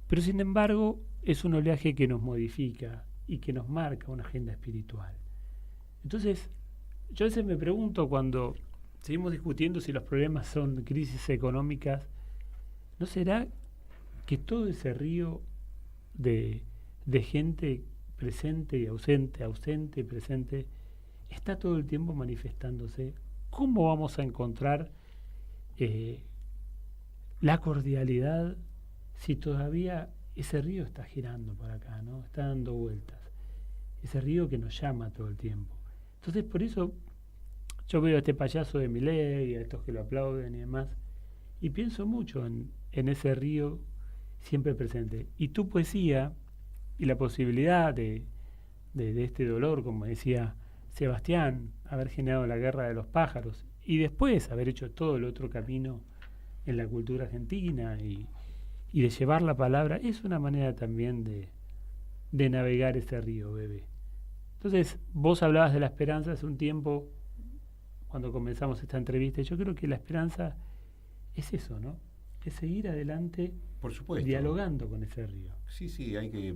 pero sin embargo es un oleaje que nos modifica y que nos marca una agenda espiritual. Entonces, yo a veces me pregunto, cuando seguimos discutiendo si los problemas son crisis económicas, ¿no será que todo ese río de gente presente y ausente y presente, está todo el tiempo manifestándose? ¿Cómo vamos a encontrar la cordialidad si todavía ese río está girando por acá, ¿no? Está dando vueltas. Ese río que nos llama todo el tiempo. Entonces, por eso yo veo a este payaso de Milei, a estos que lo aplauden y demás, y pienso mucho en ese río siempre presente. Y tu poesía y la posibilidad de este dolor, como decía Sebastián, haber generado la guerra de los pájaros y después haber hecho todo el otro camino en la cultura argentina y de llevar la palabra, es una manera también de navegar ese río, Bebe. Entonces, vos hablabas de la esperanza hace un tiempo, cuando comenzamos esta entrevista. Yo creo que la esperanza es eso, ¿no? Es seguir adelante, por supuesto, dialogando con ese río. Sí, hay que,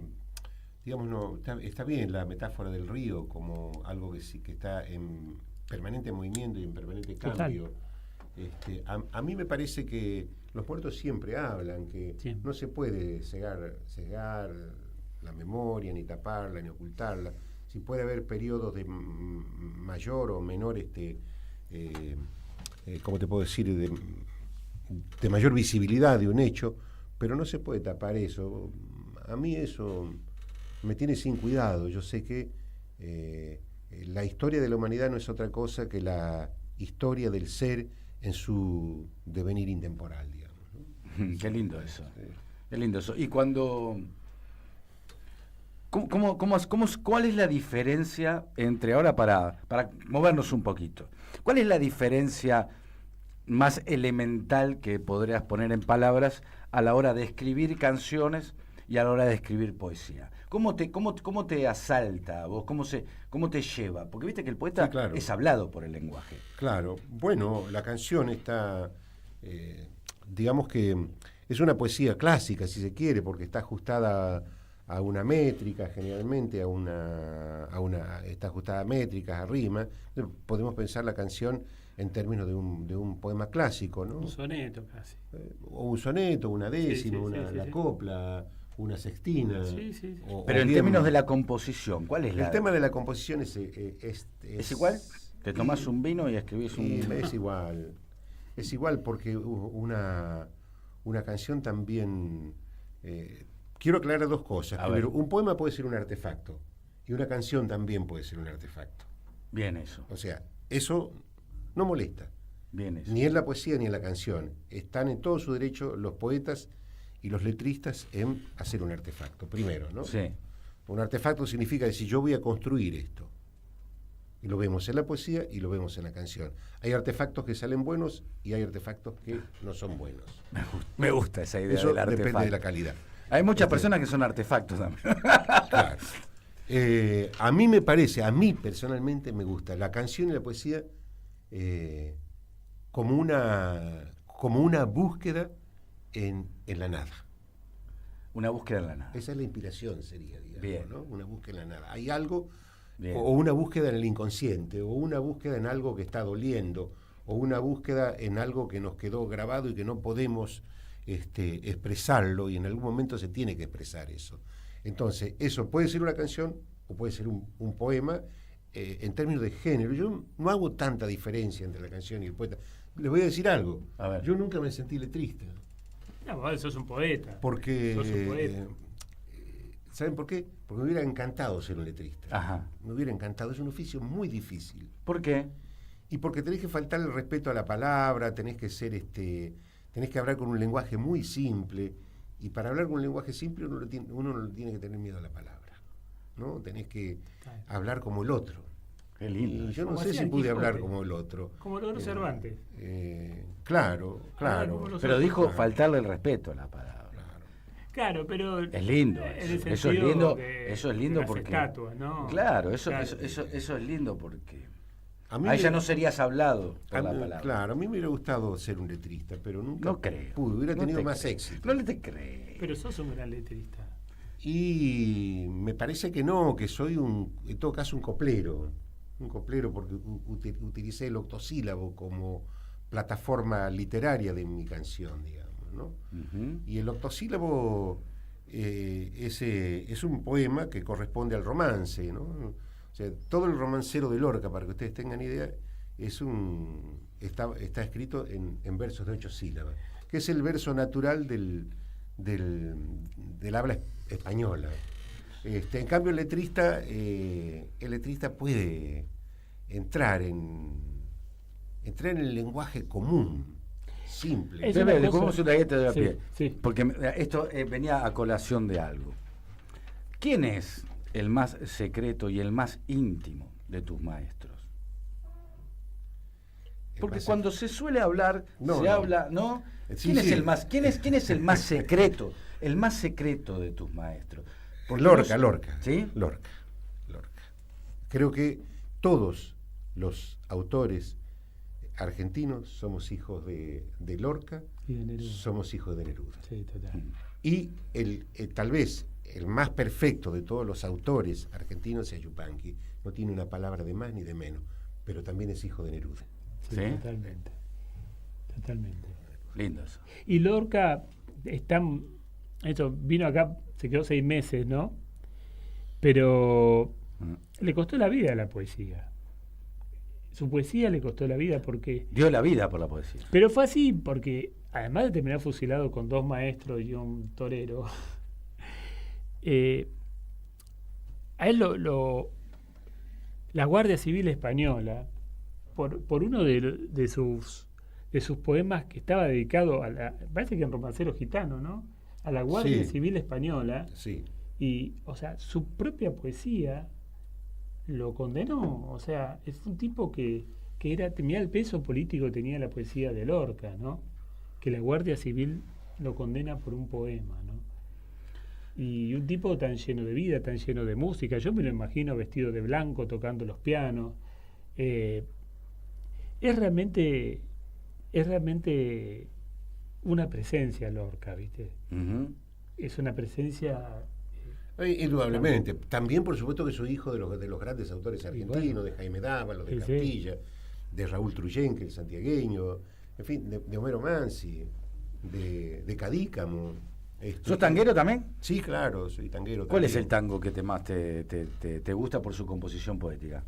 digamos, no, está bien la metáfora del río como algo que sí que está en permanente movimiento y en permanente cambio. A mí me parece que los muertos siempre hablan, que no se puede cegar la memoria, ni taparla, ni ocultarla. Si puede haber periodos de mayor o menor, ¿cómo te puedo decir?, de mayor visibilidad de un hecho, pero no se puede tapar eso. A mí eso me tiene sin cuidado. Yo sé que la historia de la humanidad no es otra cosa que la historia del ser en su devenir intemporal, digamos, ¿no? Qué lindo eso. Qué lindo eso. Y cuando... ¿Cuál es la diferencia entre, ahora para movernos un poquito, cuál es la diferencia más elemental que podrías poner en palabras a la hora de escribir canciones y a la hora de escribir poesía? ¿Cómo te asalta a vos? ¿Cómo te lleva? Porque viste que el poeta es hablado por el lenguaje. Claro. Bueno, la canción está, digamos que es una poesía clásica, si se quiere, porque está ajustada a una métrica, generalmente está ajustada a métricas, a rima. Podemos pensar la canción en términos de un poema clásico, ¿no? Un soneto casi. O un soneto, una décima, la copla, una sextina. Pero en términos de la composición, ¿cuál es el tema de la composición? ¿Es igual? ¿Te tomás un vino y escribís un...? Es igual. Es igual porque una canción también... quiero aclarar dos cosas. Primero, un poema puede ser un artefacto y una canción también puede ser un artefacto. Bien eso. O sea, eso no molesta. Bien eso. Ni en la poesía ni en la canción. Están en todo su derecho los poetas y los letristas en hacer un artefacto, primero, ¿no? Sí. Un artefacto significa decir, yo voy a construir esto. Y lo vemos en la poesía y lo vemos en la canción. Hay artefactos que salen buenos y hay artefactos que no son buenos. Me gusta esa idea eso del artefacto. Depende de la calidad. Hay muchas personas que son artefactos también. Claro. A mí personalmente me gusta la canción y la poesía como una búsqueda en la nada. Una búsqueda en la nada. Esa es la inspiración, sería, digamos. Bien. ¿No? Una búsqueda en la nada. Hay algo, bien, o una búsqueda en el inconsciente, o una búsqueda en algo que está doliendo, o una búsqueda en algo que nos quedó grabado y que no podemos expresarlo, y en algún momento se tiene que expresar eso. Entonces, eso puede ser una canción o puede ser un poema. En términos de género, yo no hago tanta diferencia entre la canción y el poeta. Les voy a decir algo. A ver. Yo nunca me sentí letrista. No, vos sos un poeta. Porque... Sos un poeta. ¿Saben por qué? Porque me hubiera encantado ser un letrista. Ajá. Me hubiera encantado. Es un oficio muy difícil. ¿Por qué? Y porque tenés que faltar el respeto a la palabra, tenés que ser tenés que hablar con un lenguaje muy simple, y para hablar con un lenguaje simple uno no tiene que tener miedo a la palabra, ¿no? Tenés que hablar como el otro. Qué lindo. Y yo no sé si pude hablar como el otro. Como logró Cervantes. Claro. Pero dijo faltarle el respeto a la palabra. Claro, pero es lindo eso es lindo porque estatuas, ¿no? Claro, eso es lindo porque ahí ya no serías hablado por la palabra. Claro, a mí me hubiera gustado ser un letrista, pero nunca pude, hubiera tenido más éxito. No te crees. Pero sos un gran letrista. Y me parece que no, que soy en todo caso un coplero porque utilicé el octosílabo como plataforma literaria de mi canción, digamos, ¿no? Uh-huh. Y el octosílabo es un poema que corresponde al romance, ¿no? O sea, todo el romancero de Lorca, para que ustedes tengan idea, está escrito en versos de 8 sílabas, que es el verso natural del habla española. En cambio, el letrista puede entrar en el lenguaje común, simple. Dejemos una galleta de a pie, sí. Porque esto venía a colación de algo. ¿Quién es el más secreto y el más íntimo de tus maestros? Porque cuando se suele hablar, habla, ¿no? ¿Quién es el más secreto? El más secreto de tus maestros. Lorca. ¿Sí? Lorca. Creo que todos los autores argentinos somos hijos de Lorca y de Neruda. Somos hijos de Neruda. Sí, total. Y tal vez el más perfecto de todos los autores argentinos es Yupanqui. No tiene una palabra de más ni de menos, pero también es hijo de Neruda. Sí, totalmente. Totalmente. Lindo eso. Y Lorca vino acá, se quedó 6 meses, ¿no? Pero le costó la vida a la poesía. Su poesía le costó la vida porque... Dio la vida por la poesía. Pero fue así porque, además de terminar fusilado con 2 maestros y un torero, a él la Guardia Civil Española, por uno de sus poemas que estaba dedicado parece que en Romancero Gitano, ¿no? A la Guardia Civil Española. Sí. Y, o sea, su propia poesía lo condenó. O sea, es un tipo que tenía el peso político, tenía la poesía de Lorca, ¿no? Que la Guardia Civil lo condena por un poema, ¿no? Y un tipo tan lleno de vida, tan lleno de música. Yo me lo imagino vestido de blanco, tocando los pianos. Es realmente una presencia Lorca, ¿viste? Uh-huh. Es una presencia... Indudablemente. También, por supuesto, que soy hijo de los grandes autores argentinos, de Jaime Dávalos, de Castilla, de Raúl Truyenque, el santiagueño, en fin, de Homero Mansi, de Cadícamo. ¿Sos tanguero también? Sí, claro, soy tanguero. ¿Cuál también. es el tango que más te gusta por su composición poética?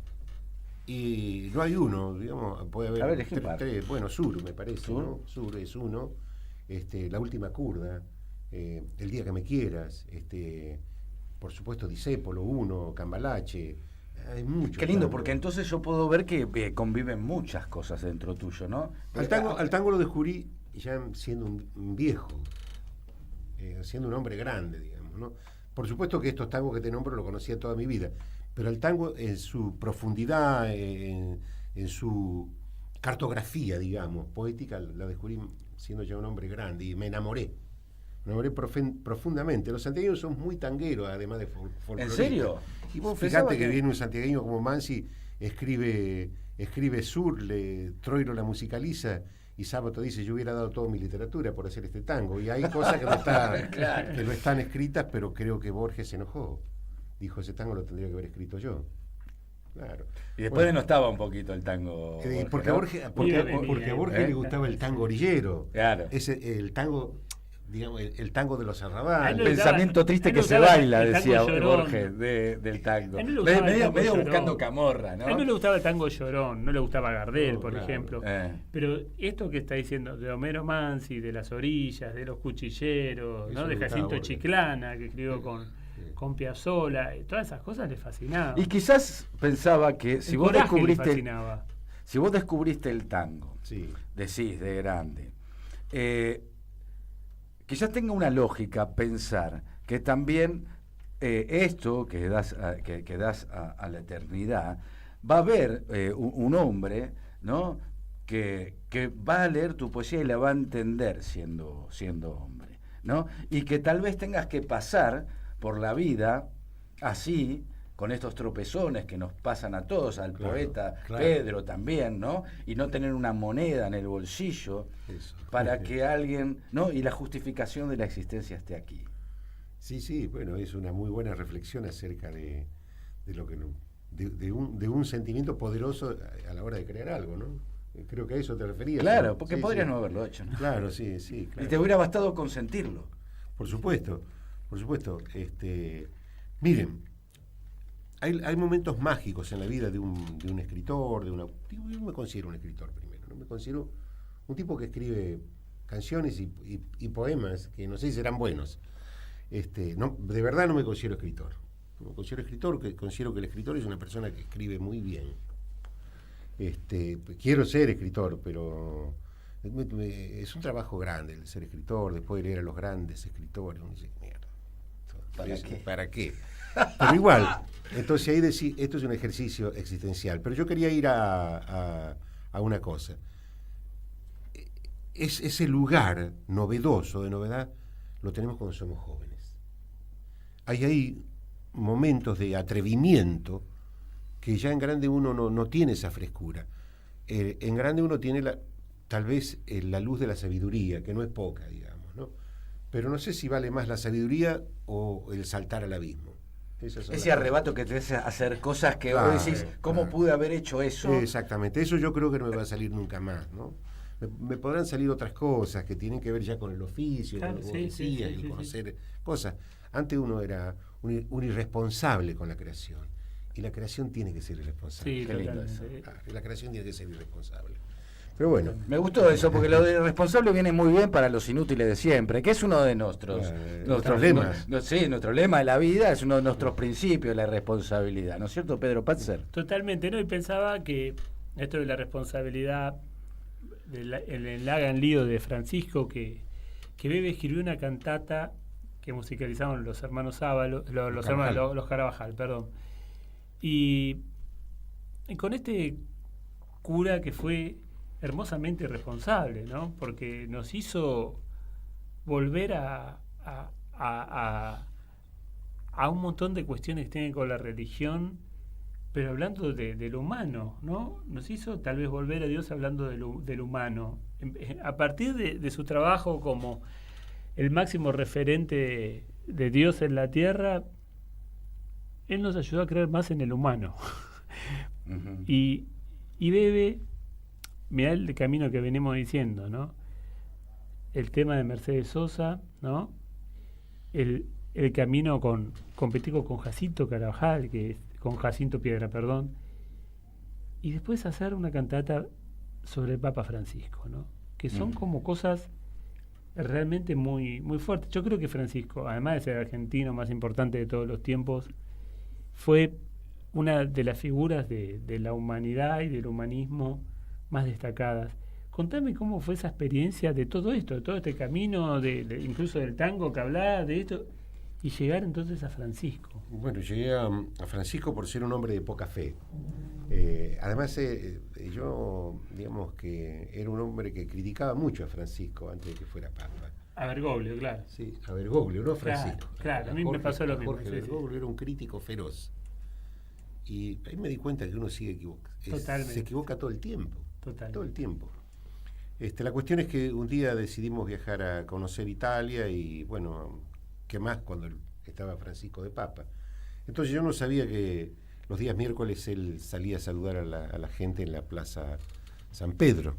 Y no hay uno, digamos, puede haber... A ver, tres. Bueno, Sur, me parece, ¿Sur? ¿No? Sur es uno. La última curda, El día que me quieras, por supuesto Discépolo, uno, Cambalache, hay muchos. Qué lindo, porque entonces yo puedo ver que conviven muchas cosas dentro tuyo, ¿no? Al tango lo descubrí ya siendo un viejo, siendo un hombre grande, digamos, ¿no? Por supuesto que estos tangos que te nombro lo conocía toda mi vida, pero el tango en su profundidad, en su cartografía, digamos, poética, la descubrí siendo ya un hombre grande y me enamoré profundamente. Los santiagueños son muy tangueros, además de folcloristas. ¿En serio? Y vos fijate que viene un santiagueño como Mansi, escribe Sur, Troilo la musicaliza, y Sábato dice: yo hubiera dado toda mi literatura por hacer este tango. Y hay cosas que no están escritas, pero creo que Borges se enojó. Dijo: ese tango lo tendría que haber escrito yo. Claro. Y después no estaba un poquito el tango. Porque a Borges le gustaba el tango orillero. Claro. El tango, digamos, el tango de los arrabales. El pensamiento triste que se baila, decía Borges, del tango. Medio buscando camorra, ¿no? A él no le gustaba el tango llorón, no le gustaba Gardel, por ejemplo. Pero esto que está diciendo de Homero Mansi, de Las Orillas, de Los Cuchilleros, ¿no? De Jacinto Chiclana, que escribió con Piazzolla, todas esas cosas le fascinaban. Y quizás pensaba que si vos descubriste el tango, decís de grande, quizás tenga una lógica pensar que también esto que das a la eternidad, va a haber un hombre, ¿no? que va a leer tu poesía y la va a entender siendo hombre, ¿no? Y que tal vez tengas que pasar por la vida así, con estos tropezones que nos pasan a todos, al poeta Pedro también, ¿no? Y no tener una moneda en el bolsillo para que alguien, ¿no? Y la justificación de la existencia esté aquí. Sí, bueno, es una muy buena reflexión acerca de lo que de un sentimiento poderoso a la hora de crear algo, ¿no? Creo que a eso te referías. Claro, porque podrías no haberlo hecho, ¿no? Claro, sí. Claro. Y te hubiera bastado consentirlo. Por supuesto. Miren, hay momentos mágicos en la vida de un escritor, yo me considero un escritor primero, ¿no? Me considero un tipo que escribe canciones y poemas que no sé si serán buenos. No, de verdad no me considero escritor. No me considero escritor, considero que el escritor es una persona que escribe muy bien. Quiero ser escritor, pero es un trabajo grande el ser escritor, después de leer a los grandes escritores, uno dice, mierda, ¿para qué? Pero igual, entonces ahí decís, esto es un ejercicio existencial. Pero yo quería ir a una cosa. Ese lugar novedoso, de novedad, lo tenemos cuando somos jóvenes. Hay ahí momentos de atrevimiento que ya en grande uno no tiene esa frescura. en grande uno tiene tal vez la luz de la sabiduría, que no es poca, digamos, ¿no? Pero no sé si vale más la sabiduría o el saltar al abismo. Ese arrebato que te hace hacer cosas que vos decís, ¿cómo pude haber hecho eso? Exactamente, eso yo creo que no me va a salir nunca más, ¿no? Me podrán salir otras cosas que tienen que ver ya con el oficio, con lo que decías, y conocer cosas. Antes uno era un irresponsable con la creación, y la creación tiene que ser irresponsable. Sí, la creación tiene que ser irresponsable. Pero bueno. Me gustó eso, porque lo de irresponsable viene muy bien para los inútiles de siempre, que es uno de nuestros lemas. Nuestro lema de la vida, es uno de nuestros principios, la responsabilidad, ¿no es cierto, Pedro Patzer? Totalmente, ¿no? Y pensaba que esto de la responsabilidad, el Hagan Lío de Francisco, que Bebe escribió una cantata que musicalizaron los hermanos Ábalos, los Carabajal, perdón. Y con este cura que fue hermosamente responsable, ¿no? Porque nos hizo volver a un montón de cuestiones que tienen con la religión, pero hablando de lo humano, ¿no? Nos hizo tal vez volver a Dios hablando de lo humano. A partir de su trabajo como el máximo referente de Dios en la tierra, Él nos ayudó a creer más en el humano. Uh-huh. Y Bebe, mirá el camino que venimos diciendo, ¿no? El tema de Mercedes Sosa, ¿no? El camino con Jacinto Carabajal, con Jacinto Piedra, perdón. Y después hacer una cantata sobre el Papa Francisco, ¿no? Que son como cosas realmente muy, muy fuertes. Yo creo que Francisco, además de ser el argentino más importante de todos los tiempos, fue una de las figuras de la humanidad y del humanismo más destacadas. Contame cómo fue esa experiencia de todo esto, de todo este camino, incluso del tango que hablaba de esto, y llegar entonces a Francisco. Bueno, llegué a Francisco por ser un hombre de poca fe. Además, yo, digamos que era un hombre que criticaba mucho a Francisco antes de que fuera papa. A Bergoglio, claro. Sí, a Bergoglio, no a Francisco. Claro, a mí me pasó lo mismo. Jorge Bergoglio era un crítico feroz. Y ahí me di cuenta que uno sigue se equivoca todo el tiempo. Totalmente. Todo el tiempo. La cuestión es que un día decidimos viajar a conocer Italia y, bueno, ¿qué más cuando estaba Francisco de Papa? Entonces yo no sabía que los días miércoles él salía a saludar a la gente en la Plaza San Pedro.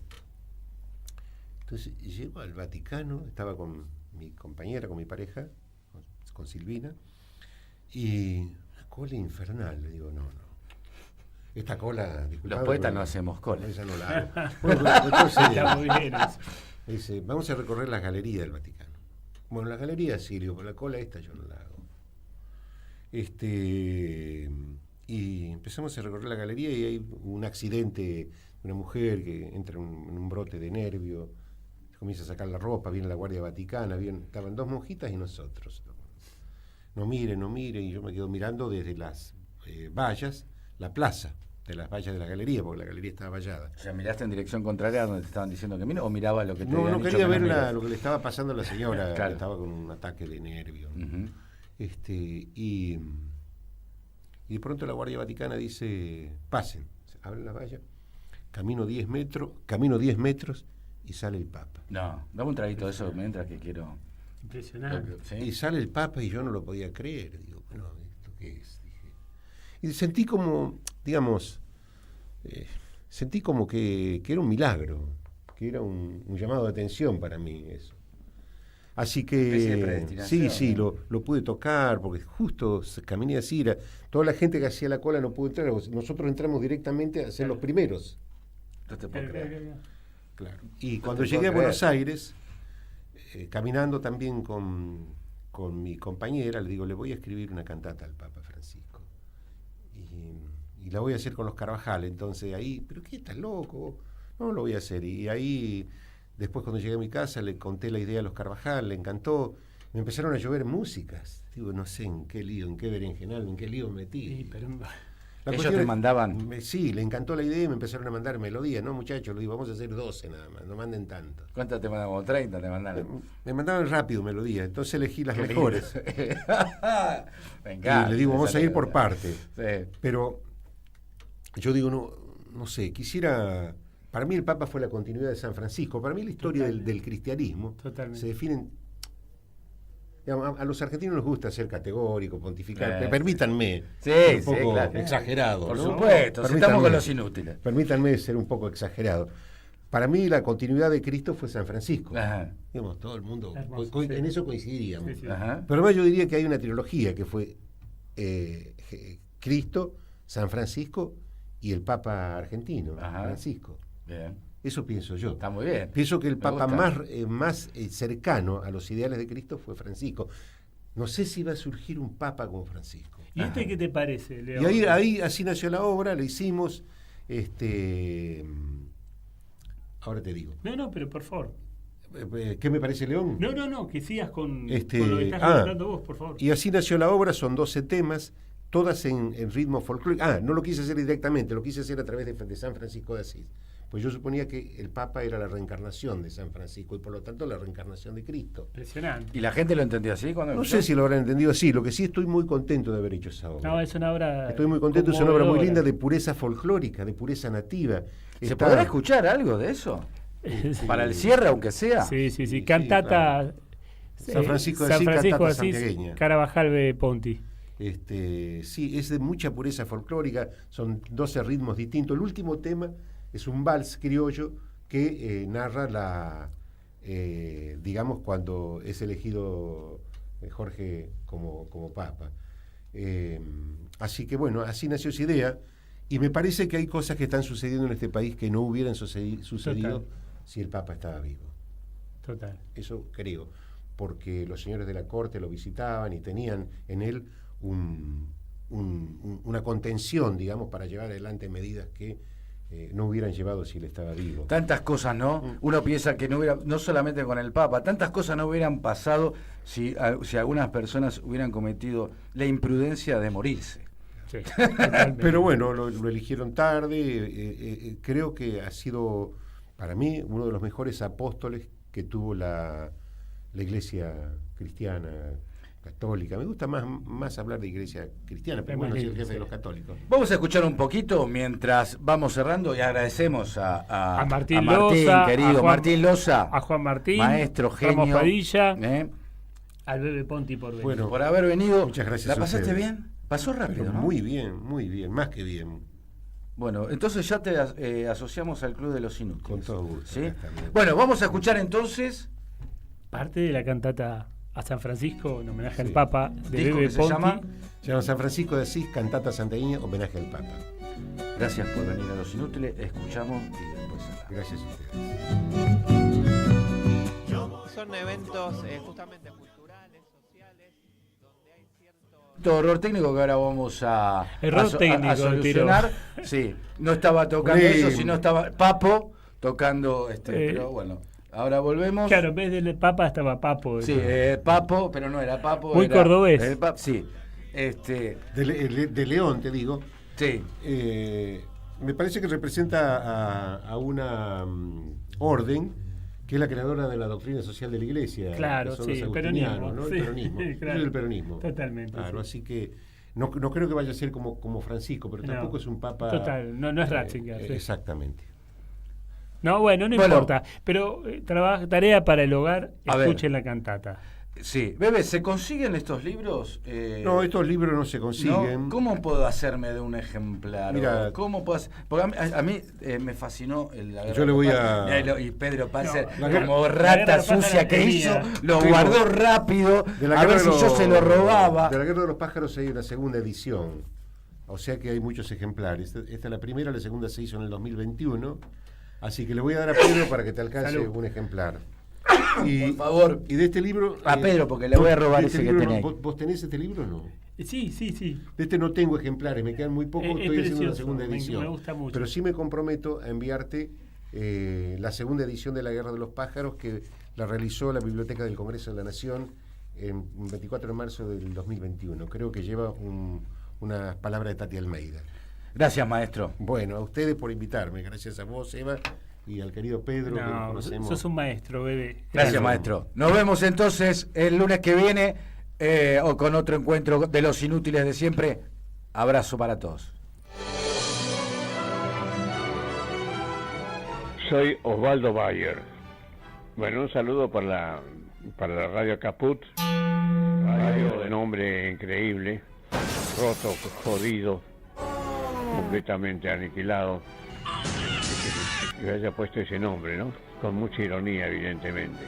Entonces llego al Vaticano, estaba con mi compañera, con mi pareja, con Silvina, y una cola infernal. Le digo, no. Esta cola... Los poetas no hacemos cola. Esa no la hago. Bueno, entonces, está muy bien eso. Dice, vamos a recorrer las galerías del Vaticano. Bueno, las galerías sí, digo, pero la cola esta yo no la hago. Y empezamos a recorrer la galería y hay un accidente de una mujer que entra en un brote de nervio, comienza a sacar la ropa, viene la Guardia Vaticana, estaban dos monjitas y nosotros. No mire, y yo me quedo mirando desde las vallas, la plaza de las vallas de la galería, porque la galería estaba vallada. O sea, ¿miraste en dirección contraria a donde te estaban diciendo que mira o miraba lo que te No, habían no dicho quería que ver lo que le estaba pasando a la señora, claro. Que estaba con un ataque de nervio. Uh-huh. Y de pronto la Guardia Vaticana dice, pasen, abre la valla, camino 10 metros y sale el Papa. No, dame un traguito de eso mientras que quiero... Impresionante. ¿Sí? Y sale el Papa y yo no lo podía creer. Digo, bueno, ¿esto qué es? Dije. Y sentí como, digamos, que era un milagro, que era un llamado de atención para mí eso. Así que sí, lo pude tocar, porque justo caminé así, toda la gente que hacía la cola no pudo entrar, nosotros entramos directamente a ser los primeros. No te puedo creer. Claro. Y cuando llegué a Buenos Aires, caminando también con mi compañera, le digo, le voy a escribir una cantata al Papa Francisco. Y la voy a hacer con los Carvajal. Entonces ahí, ¿pero qué, estás loco? No, lo voy a hacer. Y ahí, después cuando llegué a mi casa, le conté la idea a los Carvajal, le encantó. Me empezaron a llover músicas. Digo, no sé en qué lío, en qué berenjenal, en qué lío me metí. Sí, pero... Ellos te mandaban... Sí, le encantó la idea y me empezaron a mandar melodías. No, muchachos, le digo, vamos a hacer 12 nada más, no manden tanto. ¿Cuántas te mandaban? ¿Como 30 te mandaron? Me mandaban rápido melodías, entonces elegí las mejores. Me encanta. Y le digo, vamos a ir por partes. Sí. Pero yo digo, no sé, quisiera Para mí el Papa fue la continuidad de San Francisco. Para mí la historia del cristianismo se define... A los argentinos nos gusta ser categórico, pontificar. Permítanme, un poco exagerado. Por ¿no? supuesto, estamos con los inútiles. Permítanme ser un poco exagerado. Para mí la continuidad de Cristo fue San Francisco. Ajá. Digamos, todo el mundo, Hermoso, en eso coincidiríamos. Sí. Ajá. Pero además yo diría que hay una trilogía que fue Cristo, San Francisco y el Papa argentino, Francisco. Bien. Eso pienso yo. Está muy bien. Pienso que el Papa más cercano a los ideales de Cristo fue Francisco. No sé si va a surgir un Papa como Francisco. ¿Y qué te parece, León? Y ahí así nació la obra, la hicimos. Ahora te digo. No, pero por favor. ¿Qué me parece, León? No, que sigas con lo que estás contando vos, por favor. Y así nació la obra, son 12 temas, todas en ritmo folclórico. No lo quise hacer directamente, lo quise hacer a través de San Francisco de Asís. Pues yo suponía que el Papa era la reencarnación de San Francisco y por lo tanto la reencarnación de Cristo. Impresionante. ¿Y la gente lo entendió así? No sé si lo habrán entendido así, lo que sí estoy muy contento de haber hecho esa obra. No, es una obra... Estoy muy contento, es una obra muy linda de pureza folclórica, de pureza nativa. ¿Se podrá escuchar algo de eso? Sí. Para el cierre, aunque sea. Sí. Cantata... Sí, claro. San Francisco de Asís, cantata santiagueña. Carabajal de Ponti. Sí, es de mucha pureza folclórica, son 12 ritmos distintos. El último tema es un vals criollo que narra digamos, cuando es elegido Jorge como Papa. Así que bueno, así nació esa idea y me parece que hay cosas que están sucediendo en este país que no hubieran sucedido si el Papa estaba vivo. Total. Eso creo, porque los señores de la corte lo visitaban y tenían en él una contención, digamos, para llevar adelante medidas que no hubieran llevado si él estaba vivo. Tantas cosas, ¿no? Uno piensa que no solamente con el Papa, tantas cosas no hubieran pasado si algunas personas hubieran cometido la imprudencia de morirse. Sí, pero bueno, lo eligieron tarde. Creo que ha sido, para mí, uno de los mejores apóstoles que tuvo la Iglesia cristiana, católica. Me gusta más hablar de iglesia cristiana, pero bueno, soy el jefe de los católicos. Vamos a escuchar un poquito mientras vamos cerrando y agradecemos a Martín Loza, querido Martín Loza, a Juan Martín, maestro, genio, Ramos Padilla, al Bebe Ponti por venir. Bueno, por haber venido. Muchas gracias. ¿La pasaste bien? Pasó rápido, pero ¿no? Muy bien, más que bien. Bueno, entonces ya te asociamos al Club de los Inútiles. Con todo gusto. ¿Sí? Bueno, vamos a escuchar entonces parte de la cantata a San Francisco, en homenaje al Papa, de Bebe Ponti. Se llama San Francisco de Asís, cantata santiagueña, homenaje al Papa. Gracias por venir a Los Inútiles, escuchamos y después cerramos. Gracias a ustedes. Son eventos justamente culturales, sociales, donde hay cierto error técnico que ahora vamos a solucionar. Sí, no estaba tocando eso, sino estaba Papo tocando, pero bueno. Ahora volvemos. Claro, en vez del Papa estaba Papo. Sí, Papo, pero no era Papo. Muy cordobés. Sí. De León, te digo. Sí. Me parece que representa a una orden que es la creadora de la doctrina social de la Iglesia. Claro, sí, el peronismo. ¿no? Sí, el peronismo. claro. El peronismo. Totalmente. Claro, así que no creo que vaya a ser como Francisco, pero tampoco es un Papa. Total, no es Ratzinger. Sí. Exactamente. No, bueno, no importa. Pero tarea para el hogar, escuchen la cantata. Sí. Bebe, ¿se consiguen estos libros? No, estos libros no se consiguen. ¿No? ¿Cómo puedo hacerme de un ejemplar? Mira, ¿cómo puedo hacer? Porque a mí me fascinó yo le voy a... Y Pedro Paz, como rata sucia que hizo, lo guardó rápido, a ver si yo se lo robaba. De la Guerra de los Pájaros hay una segunda edición, o sea que hay muchos ejemplares. Esta es la primera, la segunda se hizo en el 2021, así que le voy a dar a Pedro para que te alcance un ejemplar. Por favor. Y de este libro... A Pedro, porque le voy a robar ese que tenés. ¿Vos tenés este libro o no? Sí. De este no tengo ejemplares, me quedan muy pocos, estoy haciendo la segunda edición. Me gusta mucho. Pero sí me comprometo a enviarte la segunda edición de La Guerra de los Pájaros, que la realizó la Biblioteca del Congreso de la Nación el 24 de marzo del 2021. Creo que lleva unas palabras de Tati Almeida. Gracias, maestro. Bueno, a ustedes por invitarme. Gracias a vos, Eva, y al querido Pedro, que lo conocemos. Sos un maestro, Bebe. Gracias, maestro. Nos vemos entonces el lunes que viene o con otro encuentro de los inútiles de siempre. Abrazo para todos. Soy Osvaldo Bayer. Bueno, un saludo para la Radio Caput, radio de nombre increíble, roto, jodido, completamente aniquilado, que haya puesto ese nombre, ¿no? Con mucha ironía, evidentemente.